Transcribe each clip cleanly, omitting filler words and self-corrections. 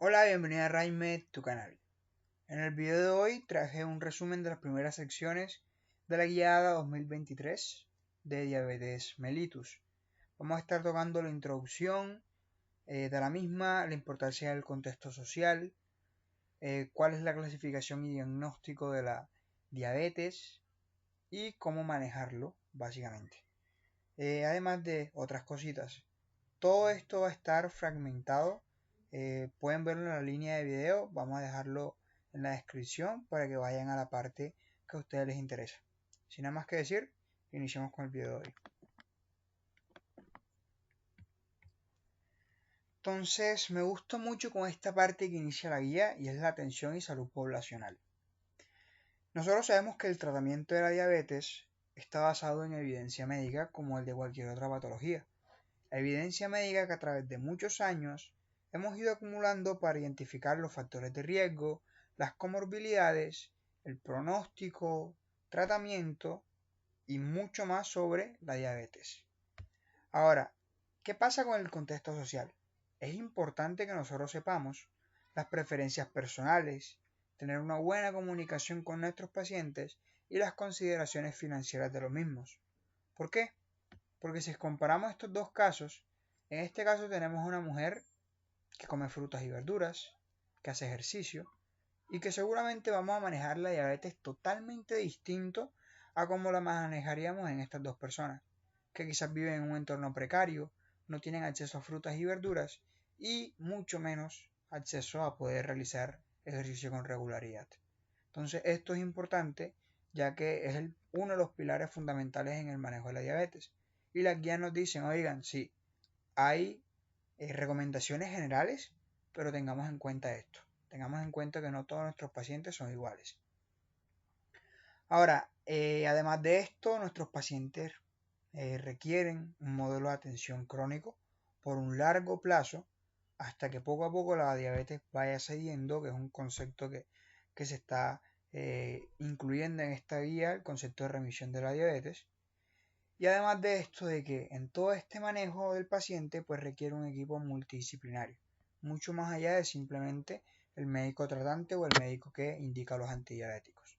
Hola, bienvenida a Raimed, tu canal. En el video de hoy traje un resumen de las primeras secciones de la guiada 2023 de diabetes mellitus. Vamos a estar tocando la introducción de la misma, la importancia del contexto social, cuál es la clasificación y diagnóstico de la diabetes y cómo manejarlo, básicamente. Además de otras cositas. Todo esto va a estar fragmentado. Pueden verlo en la línea de video. Vamos a dejarlo en la descripción para que vayan a la parte que a ustedes les interesa. Sin nada más que decir, iniciamos con el video de hoy. Entonces, me gustó mucho con esta parte que inicia la guía y es la atención y salud poblacional. Nosotros sabemos que el tratamiento de la diabetes está basado en evidencia médica como el de cualquier otra patología. La evidencia médica que a través de muchos años hemos ido acumulando para identificar los factores de riesgo, las comorbilidades, el pronóstico, tratamiento y mucho más sobre la diabetes. Ahora, ¿qué pasa con el contexto social? Es importante que nosotros sepamos las preferencias personales, tener una buena comunicación con nuestros pacientes y las consideraciones financieras de los mismos. ¿Por qué? Porque si comparamos estos dos casos, en este caso tenemos una mujer que come frutas y verduras, que hace ejercicio y que seguramente vamos a manejar la diabetes totalmente distinto a como la manejaríamos en estas dos personas, que quizás viven en un entorno precario, no tienen acceso a frutas y verduras y mucho menos acceso a poder realizar ejercicio con regularidad. Entonces esto es importante ya que es uno de los pilares fundamentales en el manejo de la diabetes. Y las guías nos dicen, oigan, sí, hay recomendaciones generales, pero tengamos en cuenta esto. Tengamos en cuenta que no todos nuestros pacientes son iguales. Ahora, además de esto, nuestros pacientes requieren un modelo de atención crónico por un largo plazo hasta que poco a poco la diabetes vaya cediendo, que es un concepto que se está incluyendo en esta guía, el concepto de remisión de la diabetes. Y además de esto, de que en todo este manejo del paciente pues requiere un equipo multidisciplinario, mucho más allá de simplemente el médico tratante o el médico que indica los antidiabéticos.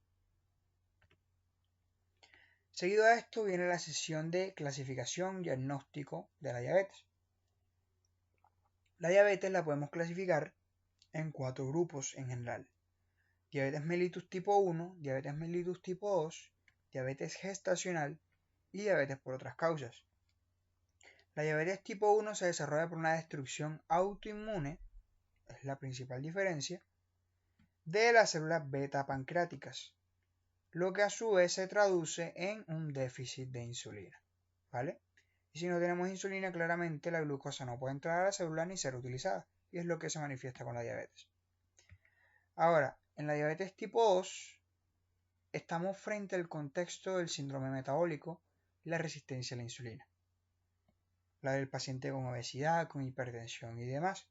Seguido a esto viene la sesión de clasificación y diagnóstico de la diabetes. La diabetes la podemos clasificar en 4 grupos en general. Diabetes mellitus tipo 1, diabetes mellitus tipo 2, diabetes gestacional y diabetes por otras causas. La diabetes tipo 1 se desarrolla por una destrucción autoinmune, es la principal diferencia, de las células beta pancreáticas, lo que a su vez se traduce en un déficit de insulina, ¿vale? Y si no tenemos insulina, claramente la glucosa no puede entrar a la célula ni ser utilizada, y es lo que se manifiesta con la diabetes. Ahora, en la diabetes tipo 2, estamos frente al contexto del síndrome metabólico y la resistencia a la insulina. La del paciente con obesidad, con hipertensión y demás.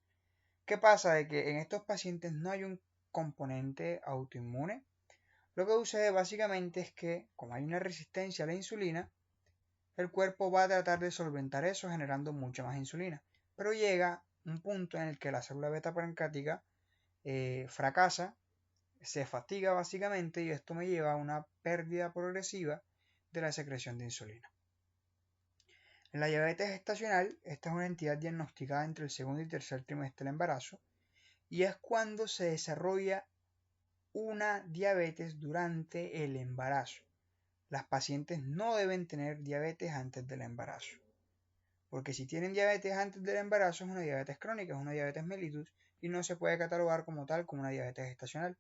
¿Qué pasa? De que en estos pacientes no hay un componente autoinmune. Lo que sucede básicamente es que, como hay una resistencia a la insulina, el cuerpo va a tratar de solventar eso generando mucha más insulina. Pero llega un punto en el que la célula beta pancreática fracasa, se fatiga básicamente y esto me lleva a una pérdida progresiva de la secreción de insulina. En la diabetes gestacional, esta es una entidad diagnosticada entre el segundo y tercer trimestre del embarazo y es cuando se desarrolla una diabetes durante el embarazo. Las pacientes no deben tener diabetes antes del embarazo, porque si tienen diabetes antes del embarazo es una diabetes crónica, es una diabetes mellitus y no se puede catalogar como tal como una diabetes gestacional.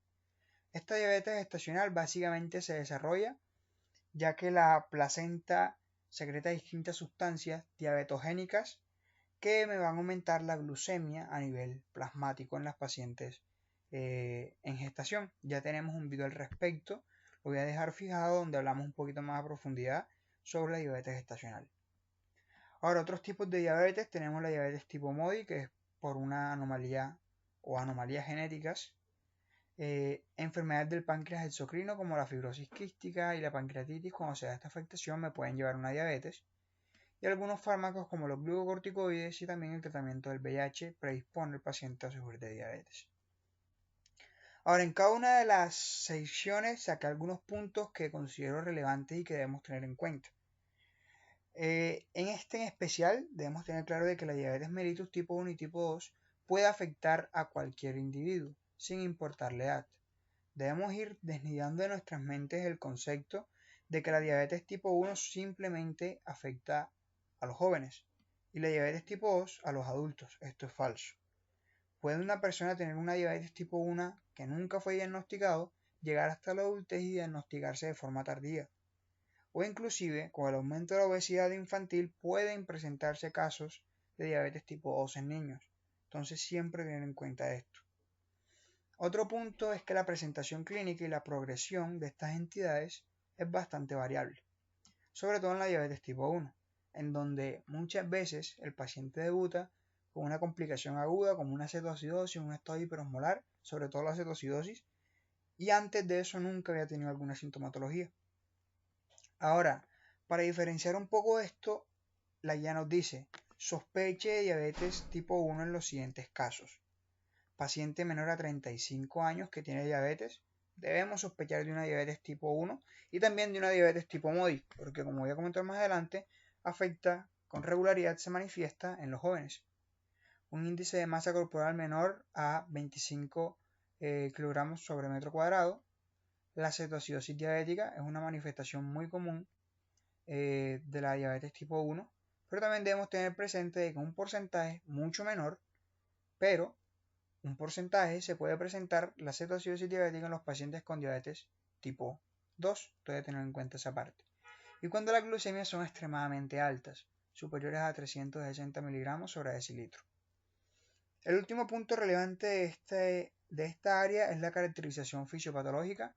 Esta diabetes gestacional básicamente se desarrolla ya que la placenta secreta distintas sustancias diabetogénicas que me van a aumentar la glucemia a nivel plasmático en las pacientes en gestación. Ya tenemos un video al respecto, lo voy a dejar fijado donde hablamos un poquito más a profundidad sobre la diabetes gestacional. Ahora, otros tipos de diabetes, tenemos la diabetes tipo MODY, que es por una anomalía o anomalías genéticas, enfermedades del páncreas exocrino como la fibrosis quística y la pancreatitis, cuando se da esta afectación me pueden llevar a una diabetes. y algunos fármacos como los glucocorticoides y también el tratamiento del VIH predispone al paciente a sufrir de diabetes. Ahora, en cada una de las secciones saqué algunos puntos que considero relevantes y que debemos tener en cuenta. En este en especial debemos tener claro de que la diabetes mellitus tipo 1 y tipo 2 puede afectar a cualquier individuo, sin importar la edad. Debemos ir desnudando de nuestras mentes el concepto de que la diabetes tipo 1 simplemente afecta a los jóvenes y la diabetes tipo 2 a los adultos. Esto es falso. Puede una persona tener una diabetes tipo 1 que nunca fue diagnosticado, llegar hasta la adultez y diagnosticarse de forma tardía. O inclusive, con el aumento de la obesidad infantil, pueden presentarse casos de diabetes tipo 2 en niños. Entonces siempre tener en cuenta esto. Otro punto es que la presentación clínica y la progresión de estas entidades es bastante variable, sobre todo en la diabetes tipo 1, en donde muchas veces el paciente debuta con una complicación aguda como una cetoacidosis, un estado hiperosmolar, sobre todo la cetoacidosis, y antes de eso nunca había tenido alguna sintomatología. Ahora, para diferenciar un poco esto, la guía nos dice, sospeche de diabetes tipo 1 en los siguientes casos. Paciente menor a 35 años que tiene diabetes, debemos sospechar de una diabetes tipo 1 y también de una diabetes tipo MODY, porque como voy a comentar más adelante, afecta con regularidad, se manifiesta en los jóvenes. Un índice de masa corporal menor a 25 kilogramos sobre metro cuadrado. La cetoacidosis diabética es una manifestación muy común de la diabetes tipo 1, pero también debemos tener presente de que un porcentaje mucho menor, pero un porcentaje se puede presentar la cetoacidosis diabética en los pacientes con diabetes tipo 2, debe tener en cuenta esa parte. Y cuando las glucemias son extremadamente altas, superiores a 360 miligramos sobre decilitro. El último punto relevante de esta área es la caracterización fisiopatológica.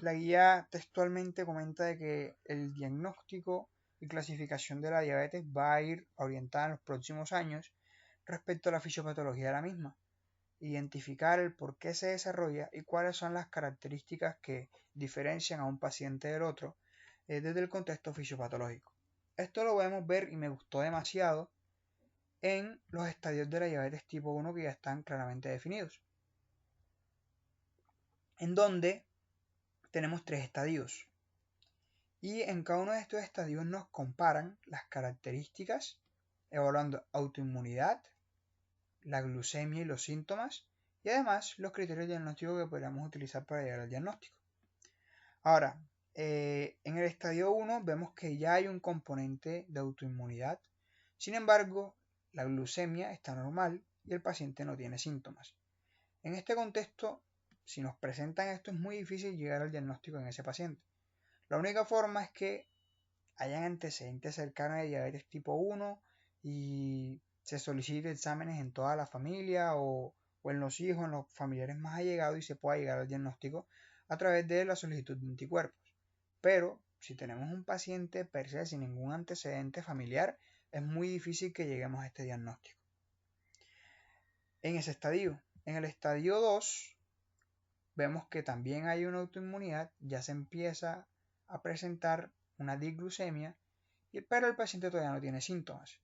La guía textualmente comenta de que el diagnóstico y clasificación de la diabetes va a ir orientada en los próximos años respecto a la fisiopatología de la misma. Identificar el por qué se desarrolla y cuáles son las características que diferencian a un paciente del otro desde el contexto fisiopatológico. Esto lo podemos ver y me gustó demasiado en los estadios de la diabetes tipo 1 que ya están claramente definidos, en donde tenemos 3 estadios y en cada uno de estos estadios nos comparan las características evaluando autoinmunidad, la glucemia y los síntomas y además los criterios diagnósticos que podríamos utilizar para llegar al diagnóstico. Ahora, en el estadio 1 vemos que ya hay un componente de autoinmunidad, sin embargo, la glucemia está normal y el paciente no tiene síntomas. En este contexto, si nos presentan esto es muy difícil llegar al diagnóstico en ese paciente. La única forma es que hayan antecedentes cercanos de diabetes tipo 1 y se solicite exámenes en toda la familia o en los hijos, en los familiares más allegados y se pueda llegar al diagnóstico a través de la solicitud de anticuerpos. Pero si tenemos un paciente per se sin ningún antecedente familiar, es muy difícil que lleguemos a este diagnóstico. En ese estadio, en el estadio 2, vemos que también hay una autoinmunidad, ya se empieza a presentar una disglucemia, pero el paciente todavía no tiene síntomas.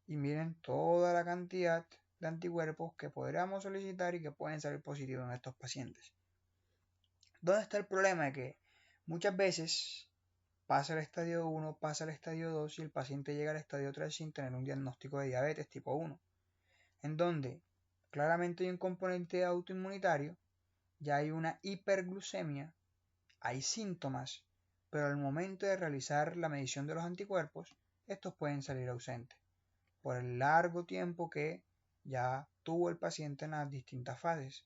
Y miren toda la cantidad de anticuerpos que podríamos solicitar y que pueden salir positivos en estos pacientes. ¿Dónde está el problema? De que muchas veces pasa el estadio 1, pasa el estadio 2 y el paciente llega al estadio 3 sin tener un diagnóstico de diabetes tipo 1, en donde claramente hay un componente autoinmunitario, ya hay una hiperglucemia, hay síntomas, pero al momento de realizar la medición de los anticuerpos, estos pueden salir ausentes, por el largo tiempo que ya tuvo el paciente en las distintas fases.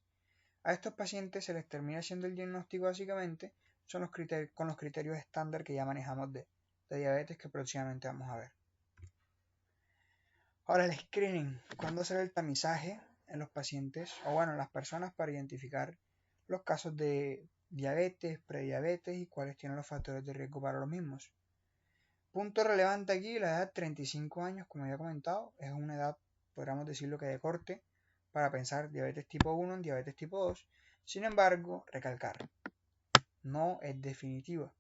A estos pacientes se les termina haciendo el diagnóstico básicamente con los criterios estándar que ya manejamos de diabetes que próximamente vamos a ver. Ahora el screening, ¿cuándo hacer el tamizaje en los pacientes o bueno, en las personas para identificar los casos de diabetes, prediabetes y cuáles tienen los factores de riesgo para los mismos? Punto relevante aquí, la edad 35 años, como ya he comentado, es una edad, podríamos decirlo que de corte, para pensar diabetes tipo 1 en diabetes tipo 2. Sin embargo, recalcar, no es definitiva,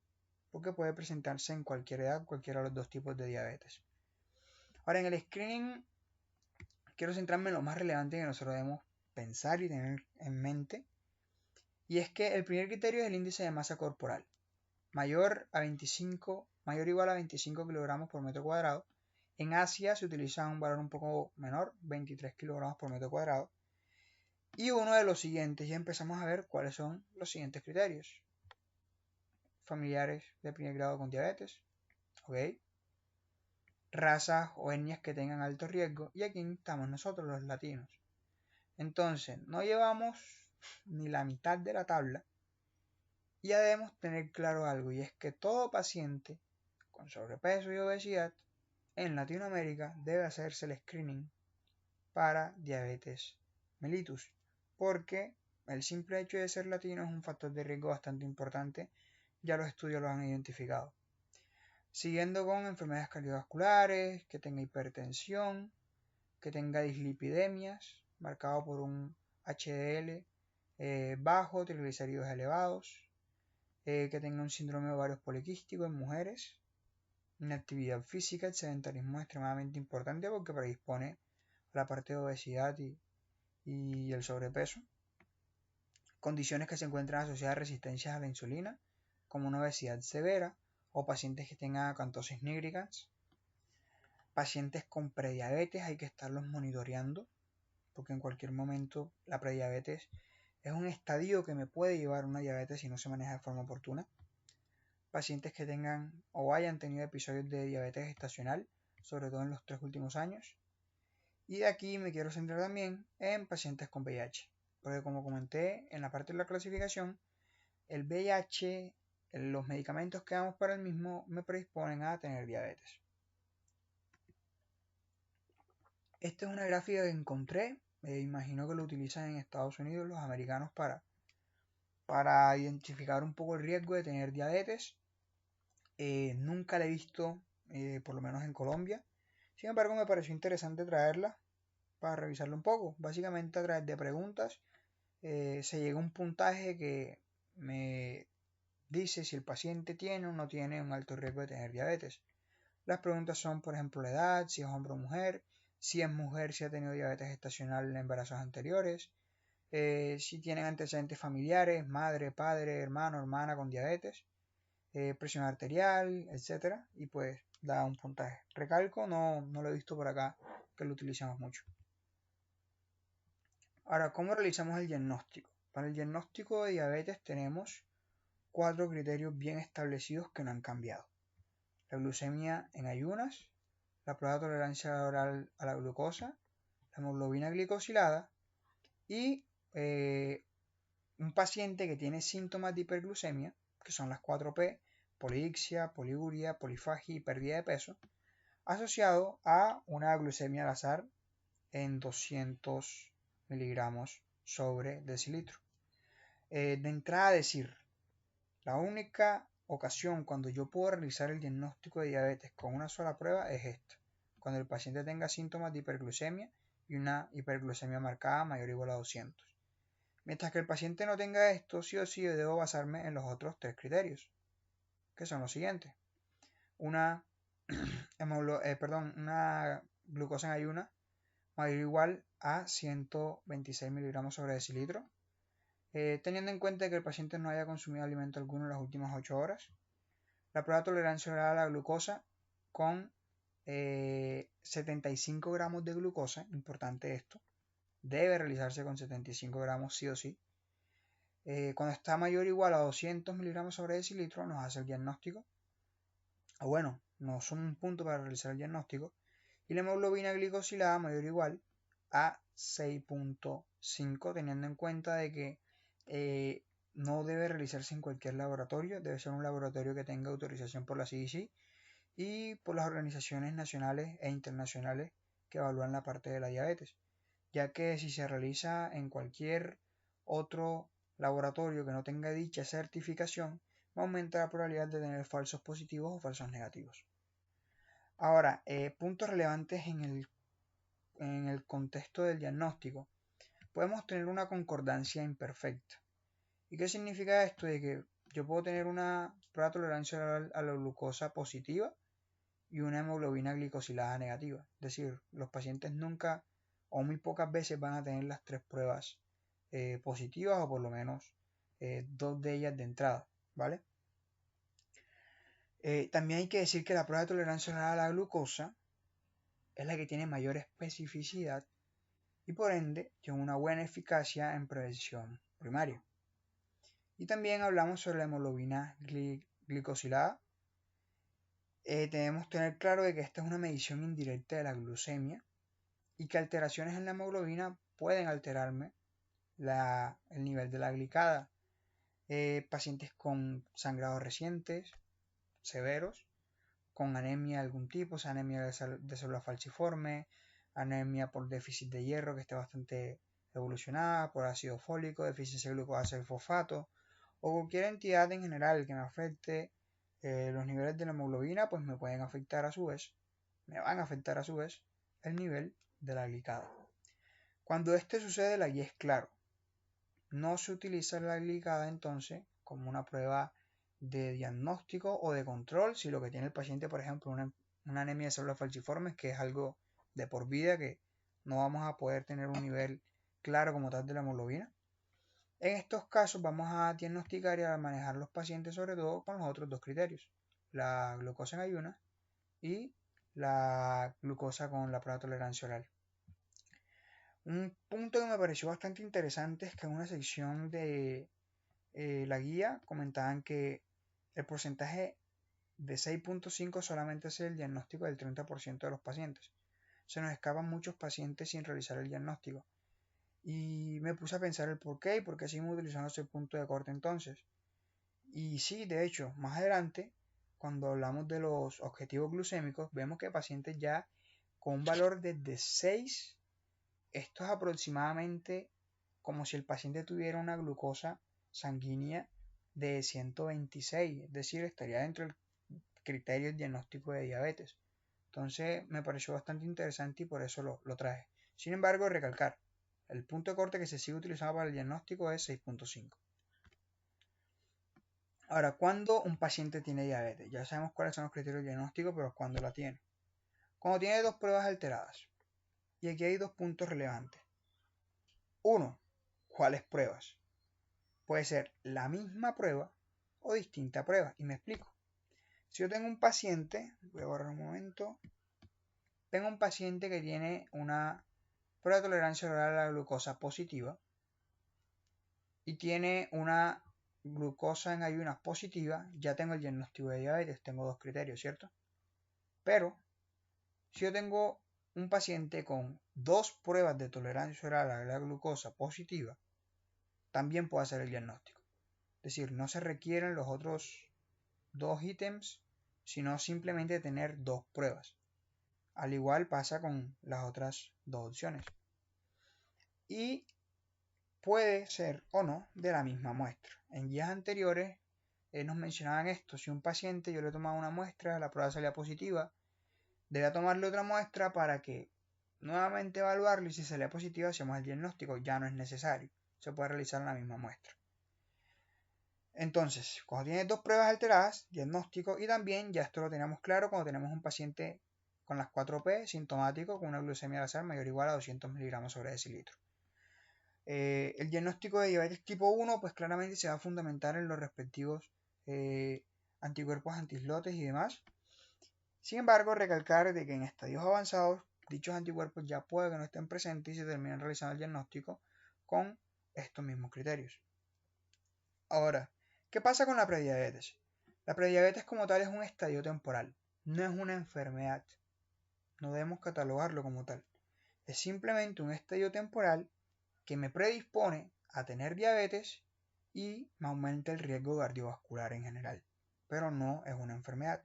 porque puede presentarse en cualquier edad, cualquiera de los dos tipos de diabetes. Ahora, en el screening quiero centrarme en lo más relevante que nosotros debemos pensar y tener en mente. Y es que el primer criterio es el índice de masa corporal. Mayor o igual a 25 kilogramos por metro cuadrado. En Asia se utiliza un valor un poco menor, 23 kilogramos por metro cuadrado. Y uno de los siguientes, ya empezamos a ver cuáles son los siguientes criterios. Familiares de primer grado con diabetes, ¿ok? Razas o etnias que tengan alto riesgo, y aquí estamos nosotros los latinos. Entonces, no llevamos ni la mitad de la tabla, y ya debemos tener claro algo, y es que todo paciente con sobrepeso y obesidad en Latinoamérica debe hacerse el screening para diabetes mellitus, porque el simple hecho de ser latino es un factor de riesgo bastante importante, ya los estudios lo han identificado. Siguiendo con enfermedades cardiovasculares, que tenga hipertensión, que tenga dislipidemias, marcado por un HDL bajo, triglicéridos elevados, que tenga un síndrome de ovarios poliquísticos en mujeres, inactividad física, el sedentarismo es extremadamente importante porque predispone a la parte de obesidad y el sobrepeso. Condiciones que se encuentran asociadas a resistencias a la insulina, como una obesidad severa o pacientes que tengan acantosis nigricans. Pacientes con prediabetes hay que estarlos monitoreando porque en cualquier momento la prediabetes es un estadio que me puede llevar a una diabetes si no se maneja de forma oportuna. Pacientes que tengan o hayan tenido episodios de diabetes gestacional, sobre todo en los 3 últimos años. Y de aquí me quiero centrar también en pacientes con VIH, porque como comenté en la parte de la clasificación, el VIH, los medicamentos que damos para el mismo me predisponen a tener diabetes. Esta es una gráfica que encontré, imagino que lo utilizan en Estados Unidos los americanos para identificar un poco el riesgo de tener diabetes. Nunca la he visto, por lo menos en Colombia. Sin embargo, me pareció interesante traerla para revisarlo un poco. Básicamente a través de preguntas se llega a un puntaje que me dice si el paciente tiene o no tiene un alto riesgo de tener diabetes. Las preguntas son, por ejemplo, la edad, si es hombre o mujer, si es mujer, si ha tenido diabetes gestacional en embarazos anteriores, si tienen antecedentes familiares, madre, padre, hermano, hermana con diabetes, presión arterial, etcétera, y pues da un puntaje. Recalco, no lo he visto por acá que lo utilizamos mucho. Ahora, ¿cómo realizamos el diagnóstico? Para el diagnóstico de diabetes tenemos 4 criterios bien establecidos que no han cambiado. La glucemia en ayunas, la prueba de tolerancia oral a la glucosa, la hemoglobina glicosilada y un paciente que tiene síntomas de hiperglucemia, que son las 4P, polidixia, poliuria, polifagia y pérdida de peso, asociado a una glucemia al azar en 200 miligramos sobre decilitro. De entrada decir, la única ocasión cuando yo puedo realizar el diagnóstico de diabetes con una sola prueba es esta, cuando el paciente tenga síntomas de hiperglucemia y una hiperglucemia marcada mayor o igual a 200. Mientras que el paciente no tenga esto, sí o sí yo debo basarme en los otros 3 criterios, que son los siguientes. Una glucosa en ayuna mayor o igual a 126 miligramos sobre decilitro, teniendo en cuenta que el paciente no haya consumido alimento alguno en las últimas 8 horas. La prueba de tolerancia oral a la glucosa con 75 gramos de glucosa, importante esto, debe realizarse con 75 gramos sí o sí. Cuando está mayor o igual a 200 miligramos sobre decilitro nos hace el diagnóstico, o bueno, nos suma un punto para realizar el diagnóstico, y la hemoglobina glicosilada mayor o igual a 6.5, teniendo en cuenta de que no debe realizarse en cualquier laboratorio, debe ser un laboratorio que tenga autorización por la CDC y por las organizaciones nacionales e internacionales que evalúan la parte de la diabetes, ya que si se realiza en cualquier otro laboratorio que no tenga dicha certificación, aumenta la probabilidad de tener falsos positivos o falsos negativos. Ahora, puntos relevantes en el contexto del diagnóstico. Podemos tener una concordancia imperfecta. ¿Y qué significa esto? De que yo puedo tener una prueba de tolerancia a la glucosa positiva y una hemoglobina glicosilada negativa. Es decir, los pacientes nunca o muy pocas veces van a tener las 3 pruebas positivas, o por lo menos 2 de ellas de entrada, ¿vale? También hay que decir que la prueba de tolerancia oral a la glucosa es la que tiene mayor especificidad y por ende tiene una buena eficacia en prevención primaria. Y también hablamos sobre la hemoglobina glicosilada. Debemos tener claro de que esta es una medición indirecta de la glucemia y que alteraciones en la hemoglobina pueden alterarme el nivel de la glicada. Pacientes con sangrados recientes, severos, con anemia de algún tipo, o sea, anemia de célula falciforme, anemia por déficit de hierro que esté bastante evolucionada, por ácido fólico, deficiencia de glucosa y fosfato, o cualquier entidad en general que me afecte los niveles de la hemoglobina, pues me van a afectar a su vez el nivel de la glicada. Cuando esto sucede, la guía es claro. No se utiliza la glicada entonces como una prueba de diagnóstico o de control si lo que tiene el paciente, por ejemplo, una anemia de células falciformes, que es algo de por vida, que no vamos a poder tener un nivel claro como tal de la hemoglobina. En estos casos vamos a diagnosticar y a manejar los pacientes sobre todo con los otros 2 criterios, la glucosa en ayunas y la glucosa con la prueba de tolerancia oral. Un punto que me pareció bastante interesante es que en una sección de la guía comentaban que el porcentaje de 6.5 solamente es el diagnóstico del 30% de los pacientes. Se nos escapan muchos pacientes sin realizar el diagnóstico. Y me puse a pensar el por qué y por qué seguimos utilizando ese punto de corte entonces. Y sí, de hecho, más adelante, cuando hablamos de los objetivos glucémicos, vemos que pacientes ya con un valor desde 6, esto es aproximadamente como si el paciente tuviera una glucosa sanguínea de 126, es decir, estaría dentro del criterio diagnóstico de diabetes. Entonces me pareció bastante interesante y por eso lo traje. Sin embargo, recalcar, el punto de corte que se sigue utilizando para el diagnóstico es 6.5. Ahora, ¿cuándo un paciente tiene diabetes? Ya sabemos cuáles son los criterios diagnósticos, pero ¿cuándo la tiene? Cuando tiene 2 pruebas alteradas. Y aquí hay 2 puntos relevantes. 1. ¿Cuáles pruebas? Puede ser la misma prueba o distinta prueba. Y me explico. Si yo tengo un paciente, voy a borrar un momento. Tengo un paciente que tiene una prueba de tolerancia oral a la glucosa positiva y tiene una glucosa en ayunas positiva, ya tengo el diagnóstico de diabetes, tengo 2 criterios, ¿cierto? Pero si yo tengo un paciente con 2 pruebas de tolerancia oral a la glucosa positiva, también puedo hacer el diagnóstico. Es decir, no se requieren los otros 2 ítems, sino simplemente tener 2 pruebas. Al igual pasa con las otras 2 opciones. Y puede ser o no de la misma muestra. En guías anteriores nos mencionaban esto. Si un paciente yo le tomaba una muestra, la prueba salía positiva, debía tomarle otra muestra para que nuevamente evaluarlo y si salía positiva hacemos el diagnóstico. Ya no es necesario. Se puede realizar en la misma muestra. Entonces, cuando tienes 2 pruebas alteradas, diagnóstico, y también ya esto lo tenemos claro cuando tenemos un paciente con las 4P sintomático con una glucemia basal mayor o igual a 200 miligramos sobre decilitro. El diagnóstico de diabetes tipo 1 pues claramente se va a fundamentar en los respectivos anticuerpos antiislotes y demás. Sin embargo, recalcar de que en estadios avanzados dichos anticuerpos ya puede que no estén presentes y se terminan realizando el diagnóstico con estos mismos criterios. Ahora, ¿qué pasa con la prediabetes? La prediabetes como tal es un estadio temporal, no es una enfermedad. No debemos catalogarlo como tal. Es simplemente un estadio temporal que me predispone a tener diabetes y me aumenta el riesgo cardiovascular en general, pero no es una enfermedad.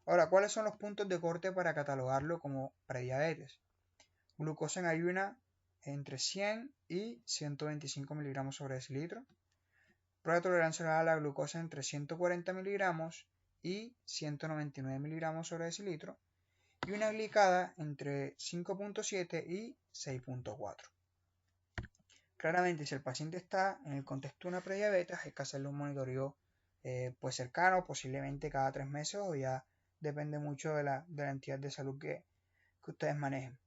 Ahora, ¿cuáles son los puntos de corte para catalogarlo como prediabetes? Glucosa en ayuna entre 100 y 125 miligramos sobre decilitro. Prueba de tolerancia oral a la glucosa entre 140 miligramos y 199 miligramos sobre decilitro. Y una glicada entre 5.7 y 6.4. Claramente, si el paciente está en el contexto de una prediabetes, hay que hacerle un monitoreo pues cercano, posiblemente cada 3 meses o ya depende mucho de la entidad de salud que ustedes manejen.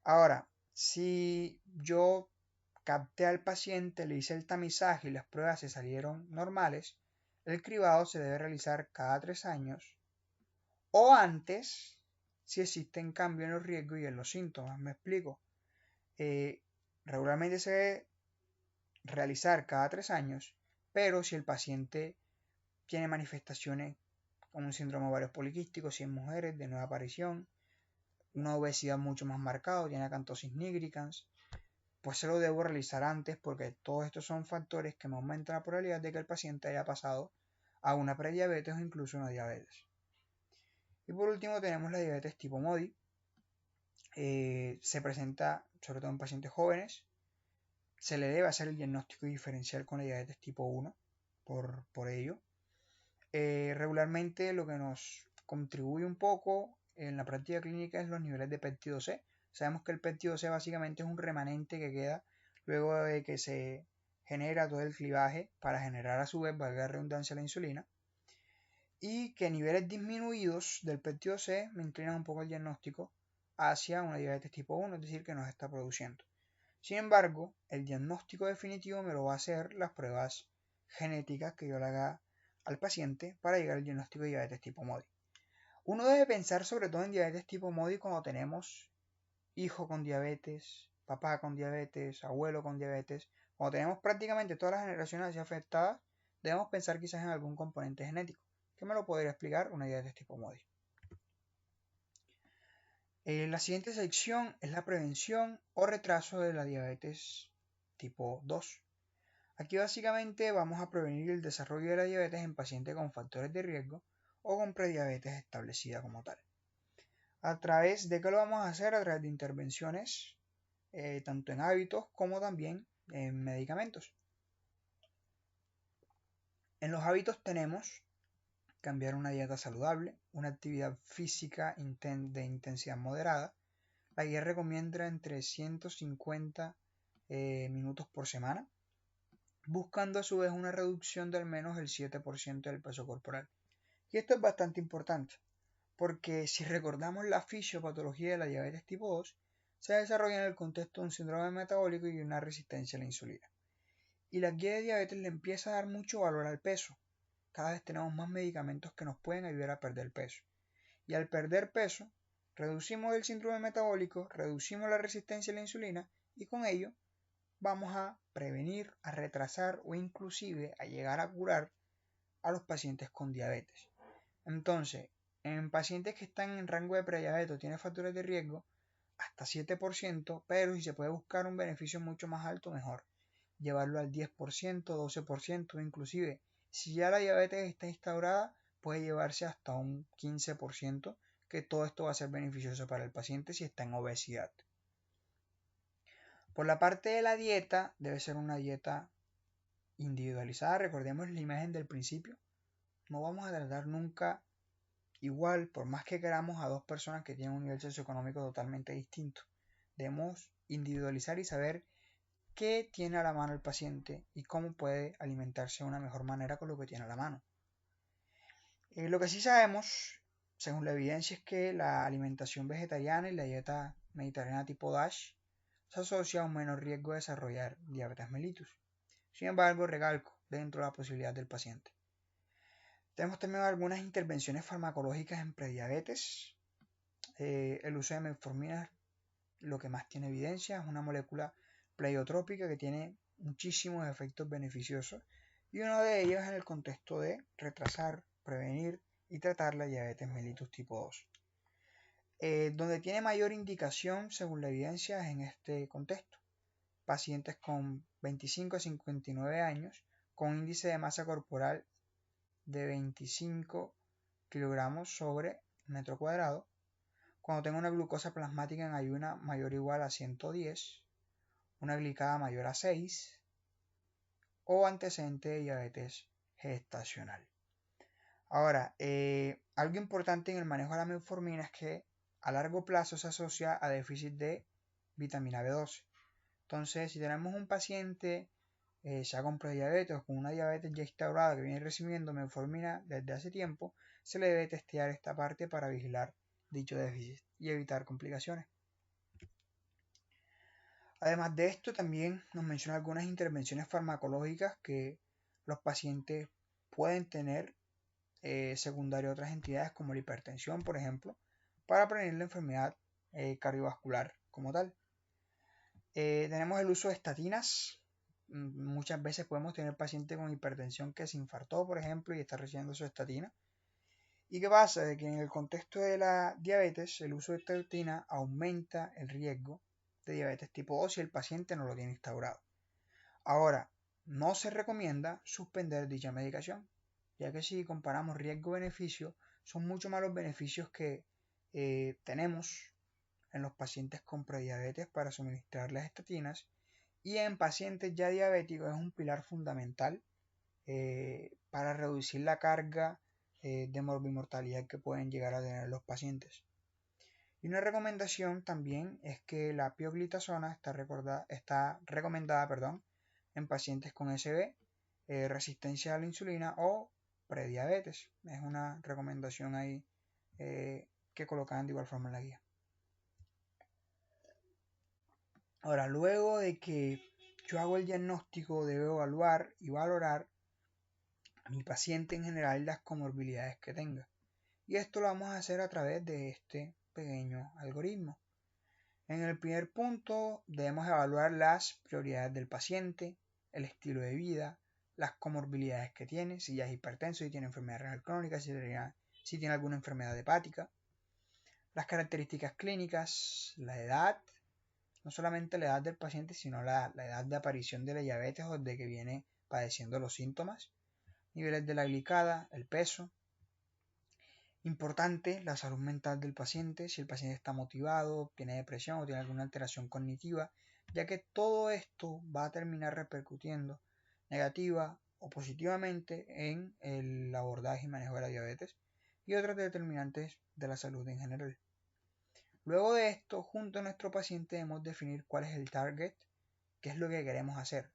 Ahora, si yo capté al paciente, le hice el tamizaje y las pruebas se salieron normales, el cribado se debe realizar cada 3 años o antes si existen cambios en los riesgos y en los síntomas. Me explico. Regularmente se debe realizar cada 3 años, pero si el paciente tiene manifestaciones como un síndrome ovario poliquístico, si en mujeres de nueva aparición, una obesidad mucho más marcada, tiene acantosis nigricans, pues se lo debo realizar antes porque todos estos son factores que me aumentan la probabilidad de que el paciente haya pasado a una prediabetes o incluso una diabetes. Y por último tenemos la diabetes tipo MODY. Se presenta sobre todo en pacientes jóvenes. Se le debe hacer el diagnóstico diferencial con la diabetes tipo 1 por ello. Regularmente lo que nos contribuye un poco en la práctica clínica es los niveles de péptido C. Sabemos que el péptido C básicamente es un remanente que queda luego de que se genera todo el clivaje para generar a su vez, valga la redundancia, la insulina, y que niveles disminuidos del péptido C me inclinan un poco el diagnóstico hacia una diabetes tipo 1, es decir, que nos está produciendo. Sin embargo, el diagnóstico definitivo me lo va a hacer las pruebas genéticas que yo le haga al paciente para llegar al diagnóstico de diabetes tipo MODY. Uno debe pensar sobre todo en diabetes tipo MODY cuando tenemos hijo con diabetes, papá con diabetes, abuelo con diabetes. Cuando tenemos prácticamente todas las generaciones así afectadas, debemos pensar quizás en algún componente genético. ¿Qué me lo podría explicar una diabetes tipo MODY? La siguiente sección es la prevención o retraso de la diabetes tipo 2. Aquí básicamente vamos a prevenir el desarrollo de la diabetes en pacientes con factores de riesgo o con prediabetes establecida como tal. ¿A través de qué lo vamos a hacer? A través de intervenciones, tanto en hábitos como también en medicamentos. En los hábitos tenemos cambiar una dieta saludable, una actividad física de intensidad moderada. La guía recomienda entre 150 minutos por semana, buscando a su vez una reducción de al menos el 7% del peso corporal. Y esto es bastante importante, porque si recordamos la fisiopatología de la diabetes tipo 2, se desarrolla en el contexto de un síndrome metabólico y una resistencia a la insulina. Y la guía de diabetes le empieza a dar mucho valor al peso. Cada vez tenemos más medicamentos que nos pueden ayudar a perder peso. Y al perder peso, reducimos el síndrome metabólico, reducimos la resistencia a la insulina y con ello vamos a prevenir, a retrasar o inclusive a llegar a curar a los pacientes con diabetes. Entonces, en pacientes que están en rango de prediabetes o tienen factores de riesgo, hasta 7%, pero si se puede buscar un beneficio mucho más alto, mejor. Llevarlo al 10%, 12%, inclusive si ya la diabetes está instaurada, puede llevarse hasta un 15%, que todo esto va a ser beneficioso para el paciente si está en obesidad. Por la parte de la dieta, debe ser una dieta individualizada. Recordemos la imagen del principio. No vamos a tratar nunca igual, por más que queramos, a dos personas que tienen un nivel socioeconómico totalmente distinto. Debemos individualizar y saber qué tiene a la mano el paciente y cómo puede alimentarse de una mejor manera con lo que tiene a la mano. Lo que sí sabemos, según la evidencia, es que la alimentación vegetariana y la dieta mediterránea tipo DASH se asocia a un menor riesgo de desarrollar diabetes mellitus. Sin embargo, recalco, dentro de la posibilidad del paciente. Tenemos también algunas intervenciones farmacológicas en prediabetes. El uso de metformina es lo que más tiene evidencia, es una molécula pleiotrópica que tiene muchísimos efectos beneficiosos y uno de ellos en el contexto de retrasar, prevenir y tratar la diabetes mellitus tipo 2. Donde tiene mayor indicación según la evidencia es en este contexto. Pacientes con 25 a 59 años con índice de masa corporal de 25 kilogramos sobre metro cuadrado, cuando tengo una glucosa plasmática en ayuna mayor o igual a 110, una glicada mayor a 6 o antecedente de diabetes gestacional. Ahora, algo importante en el manejo de la metformina es que a largo plazo se asocia a déficit de vitamina B12. Entonces, si tenemos un paciente ya con prediabetes o con una diabetes ya instaurada que viene recibiendo metformina desde hace tiempo, se le debe testear esta parte para vigilar dicho déficit y evitar complicaciones. Además de esto, también nos menciona algunas intervenciones farmacológicas que los pacientes pueden tener secundario a otras entidades como la hipertensión, por ejemplo, para prevenir la enfermedad cardiovascular como tal. Tenemos el uso de estatinas. Muchas veces podemos tener pacientes con hipertensión que se infartó, por ejemplo, y está recibiendo su estatina. ¿Y qué pasa? De que en el contexto de la diabetes, el uso de estatina aumenta el riesgo de diabetes tipo 2 si el paciente no lo tiene instaurado. Ahora, no se recomienda suspender dicha medicación, ya que si comparamos riesgo-beneficio, son mucho más los beneficios que tenemos en los pacientes con prediabetes para suministrar las estatinas, y en pacientes ya diabéticos es un pilar fundamental para reducir la carga de morbimortalidad que pueden llegar a tener los pacientes. Y una recomendación también es que la pioglitazona está recomendada en pacientes con SB, resistencia a la insulina o prediabetes. Es una recomendación ahí que colocan de igual forma en la guía. Ahora, luego de que yo hago el diagnóstico, debo evaluar y valorar a mi paciente en general las comorbilidades que tenga. Y esto lo vamos a hacer a través de este pequeño algoritmo. En el primer punto debemos evaluar las prioridades del paciente, el estilo de vida, las comorbilidades que tiene, si ya es hipertenso, si tiene enfermedad renal crónica, si tiene alguna enfermedad hepática, las características clínicas, la edad, no solamente la edad del paciente, sino la edad de aparición de la diabetes o de que viene padeciendo los síntomas, niveles de la glicada, el peso. Importante, la salud mental del paciente, si el paciente está motivado, tiene depresión o tiene alguna alteración cognitiva, ya que todo esto va a terminar repercutiendo negativa o positivamente en el abordaje y manejo de la diabetes y otros determinantes de la salud en general. Luego de esto, junto a nuestro paciente debemos definir cuál es el target, qué es lo que queremos hacer.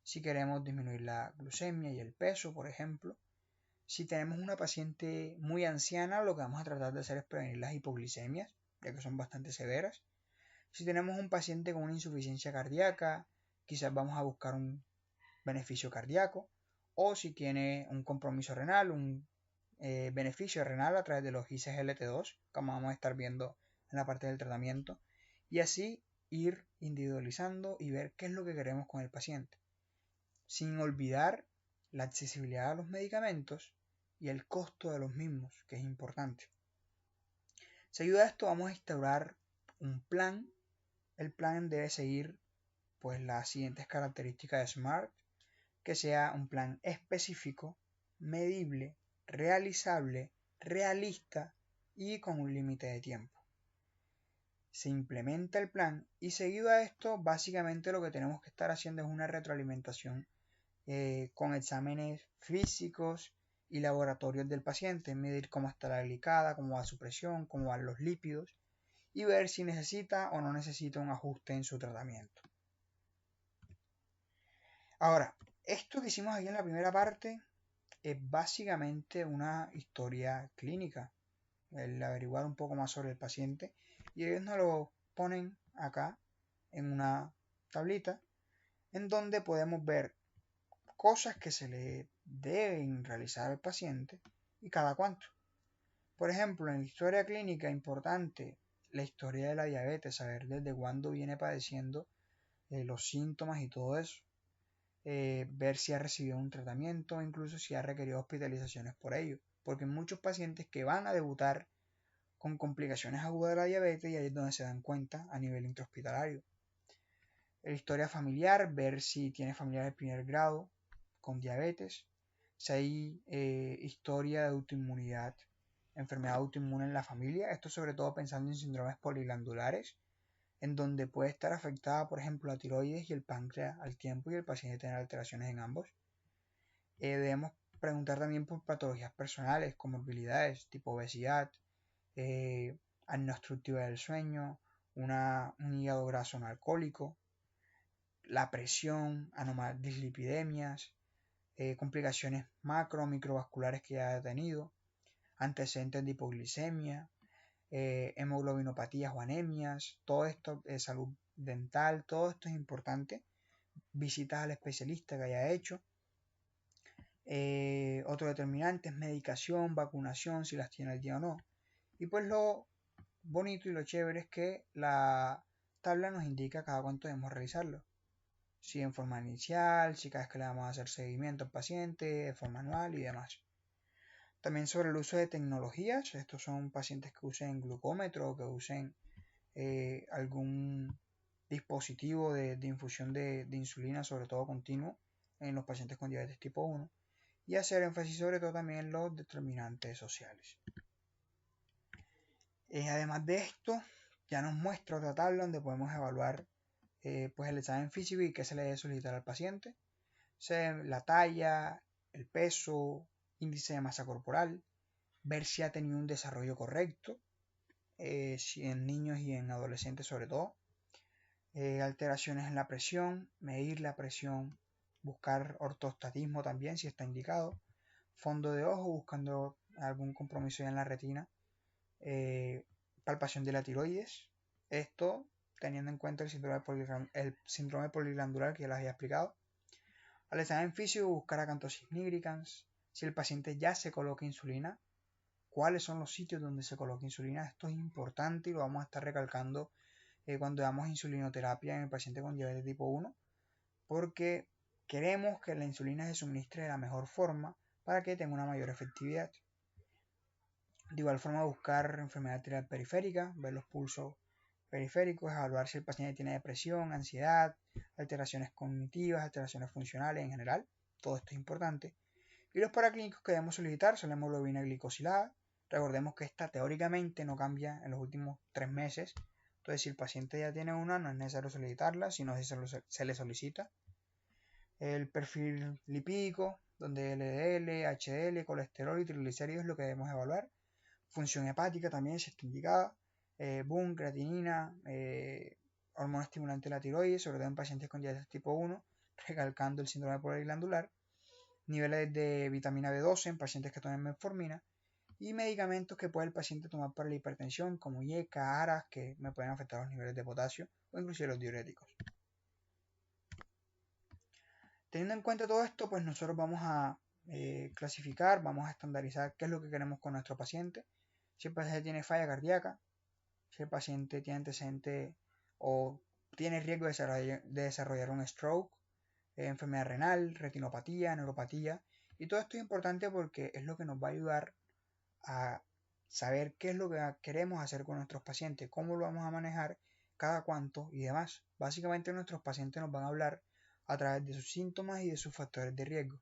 Si queremos disminuir la glucemia y el peso, por ejemplo. Si tenemos una paciente muy anciana, lo que vamos a tratar de hacer es prevenir las hipoglicemias, ya que son bastante severas. Si tenemos un paciente con una insuficiencia cardíaca, quizás vamos a buscar un beneficio cardíaco. O si tiene un compromiso renal, un beneficio renal a través de los ISGLT2, como vamos a estar viendo en la parte del tratamiento, y así ir individualizando y ver qué es lo que queremos con el paciente, sin olvidar la accesibilidad a los medicamentos y el costo de los mismos, que es importante. Seguido a esto vamos a instaurar un plan. El plan debe seguir pues las siguientes características de SMART, que sea un plan específico, medible, realizable, realista y con un límite de tiempo. Se implementa el plan y seguido a esto básicamente lo que tenemos que estar haciendo es una retroalimentación con exámenes físicos y laboratorios del paciente, medir cómo está la glicada, cómo va su presión, cómo van los lípidos y ver si necesita o no necesita un ajuste en su tratamiento. Ahora, esto que hicimos aquí en la primera parte es básicamente una historia clínica, el averiguar un poco más sobre el paciente, y ellos nos lo ponen acá en una tablita en donde podemos ver cosas que se le deben realizar al paciente y cada cuánto. Por ejemplo, en la historia clínica importante, la historia de la diabetes, saber desde cuándo viene padeciendo los síntomas y todo eso. Ver si ha recibido un tratamiento o incluso si ha requerido hospitalizaciones por ello. Porque hay muchos pacientes que van a debutar con complicaciones agudas de la diabetes y ahí es donde se dan cuenta a nivel intrahospitalario. La historia familiar, ver si tiene familiares de primer grado con diabetes, si hay historia de autoinmunidad, enfermedad autoinmune en la familia, esto sobre todo pensando en síndromes poliglandulares, en donde puede estar afectada, por ejemplo, la tiroides y el páncreas al tiempo y el paciente tener alteraciones en ambos. Debemos preguntar también por patologías personales, comorbilidades tipo obesidad, apnea obstructiva del sueño, un hígado graso no alcohólico, la presión, dislipidemias, complicaciones macro o microvasculares que haya tenido, antecedentes de hipoglicemia, hemoglobinopatías o anemias, todo esto, salud dental, todo esto es importante. Visitas al especialista que haya hecho. Otro determinante es medicación, vacunación, si las tiene al día o no. Y pues lo bonito y lo chévere es que la tabla nos indica cada cuánto debemos realizarlo. Si en forma inicial, si cada vez que le vamos a hacer seguimiento al paciente, de forma anual y demás. También sobre el uso de tecnologías. Estos son pacientes que usen glucómetro o que usen algún dispositivo de infusión de insulina, sobre todo continuo, en los pacientes con diabetes tipo 1. Y hacer énfasis sobre todo también en los determinantes sociales. Además de esto, ya nos muestra otra tabla donde podemos evaluar pues el examen físico y qué se le debe solicitar al paciente. La talla, el peso, índice de masa corporal, ver si ha tenido un desarrollo correcto, si en niños y en adolescentes sobre todo, alteraciones en la presión, medir la presión, buscar ortostatismo también si está indicado, fondo de ojo buscando algún compromiso ya en la retina, palpación de la tiroides, esto teniendo en cuenta el síndrome poliglandular que ya les había explicado. Al examen físico buscar acantosis nigricans, si el paciente ya se coloca insulina, cuáles son los sitios donde se coloca insulina, esto es importante y lo vamos a estar recalcando cuando damos insulinoterapia en el paciente con diabetes tipo 1, porque queremos que la insulina se suministre de la mejor forma para que tenga una mayor efectividad. De igual forma buscar enfermedad arterial periférica, ver los pulsos periféricos, evaluar si el paciente tiene depresión, ansiedad, alteraciones cognitivas, alteraciones funcionales en general, todo esto es importante. Y los paraclínicos que debemos solicitar son la hemoglobina glicosilada. Recordemos que esta teóricamente no cambia en los últimos 3 meses. Entonces, si el paciente ya tiene una, no es necesario solicitarla, sino si se le solicita. El perfil lipídico, donde LDL, HDL, colesterol y triglicéridos es lo que debemos evaluar. Función hepática también, si está indicada. BUN, creatinina, hormona estimulante de la tiroides, sobre todo en pacientes con diabetes tipo 1, recalcando el síndrome poliglandular. Niveles de vitamina B12 en pacientes que toman metformina y medicamentos que puede el paciente tomar para la hipertensión como IECA, ARAS, que me pueden afectar los niveles de potasio o inclusive los diuréticos. Teniendo en cuenta todo esto, pues nosotros vamos a clasificar, vamos a estandarizar qué es lo que queremos con nuestro paciente. Si el paciente tiene falla cardíaca, si el paciente tiene antecedente o tiene riesgo de desarrollar un stroke, enfermedad renal, retinopatía, neuropatía. Y todo esto es importante porque es lo que nos va a ayudar a saber qué es lo que queremos hacer con nuestros pacientes, cómo lo vamos a manejar, cada cuánto y demás. Básicamente nuestros pacientes nos van a hablar a través de sus síntomas y de sus factores de riesgo.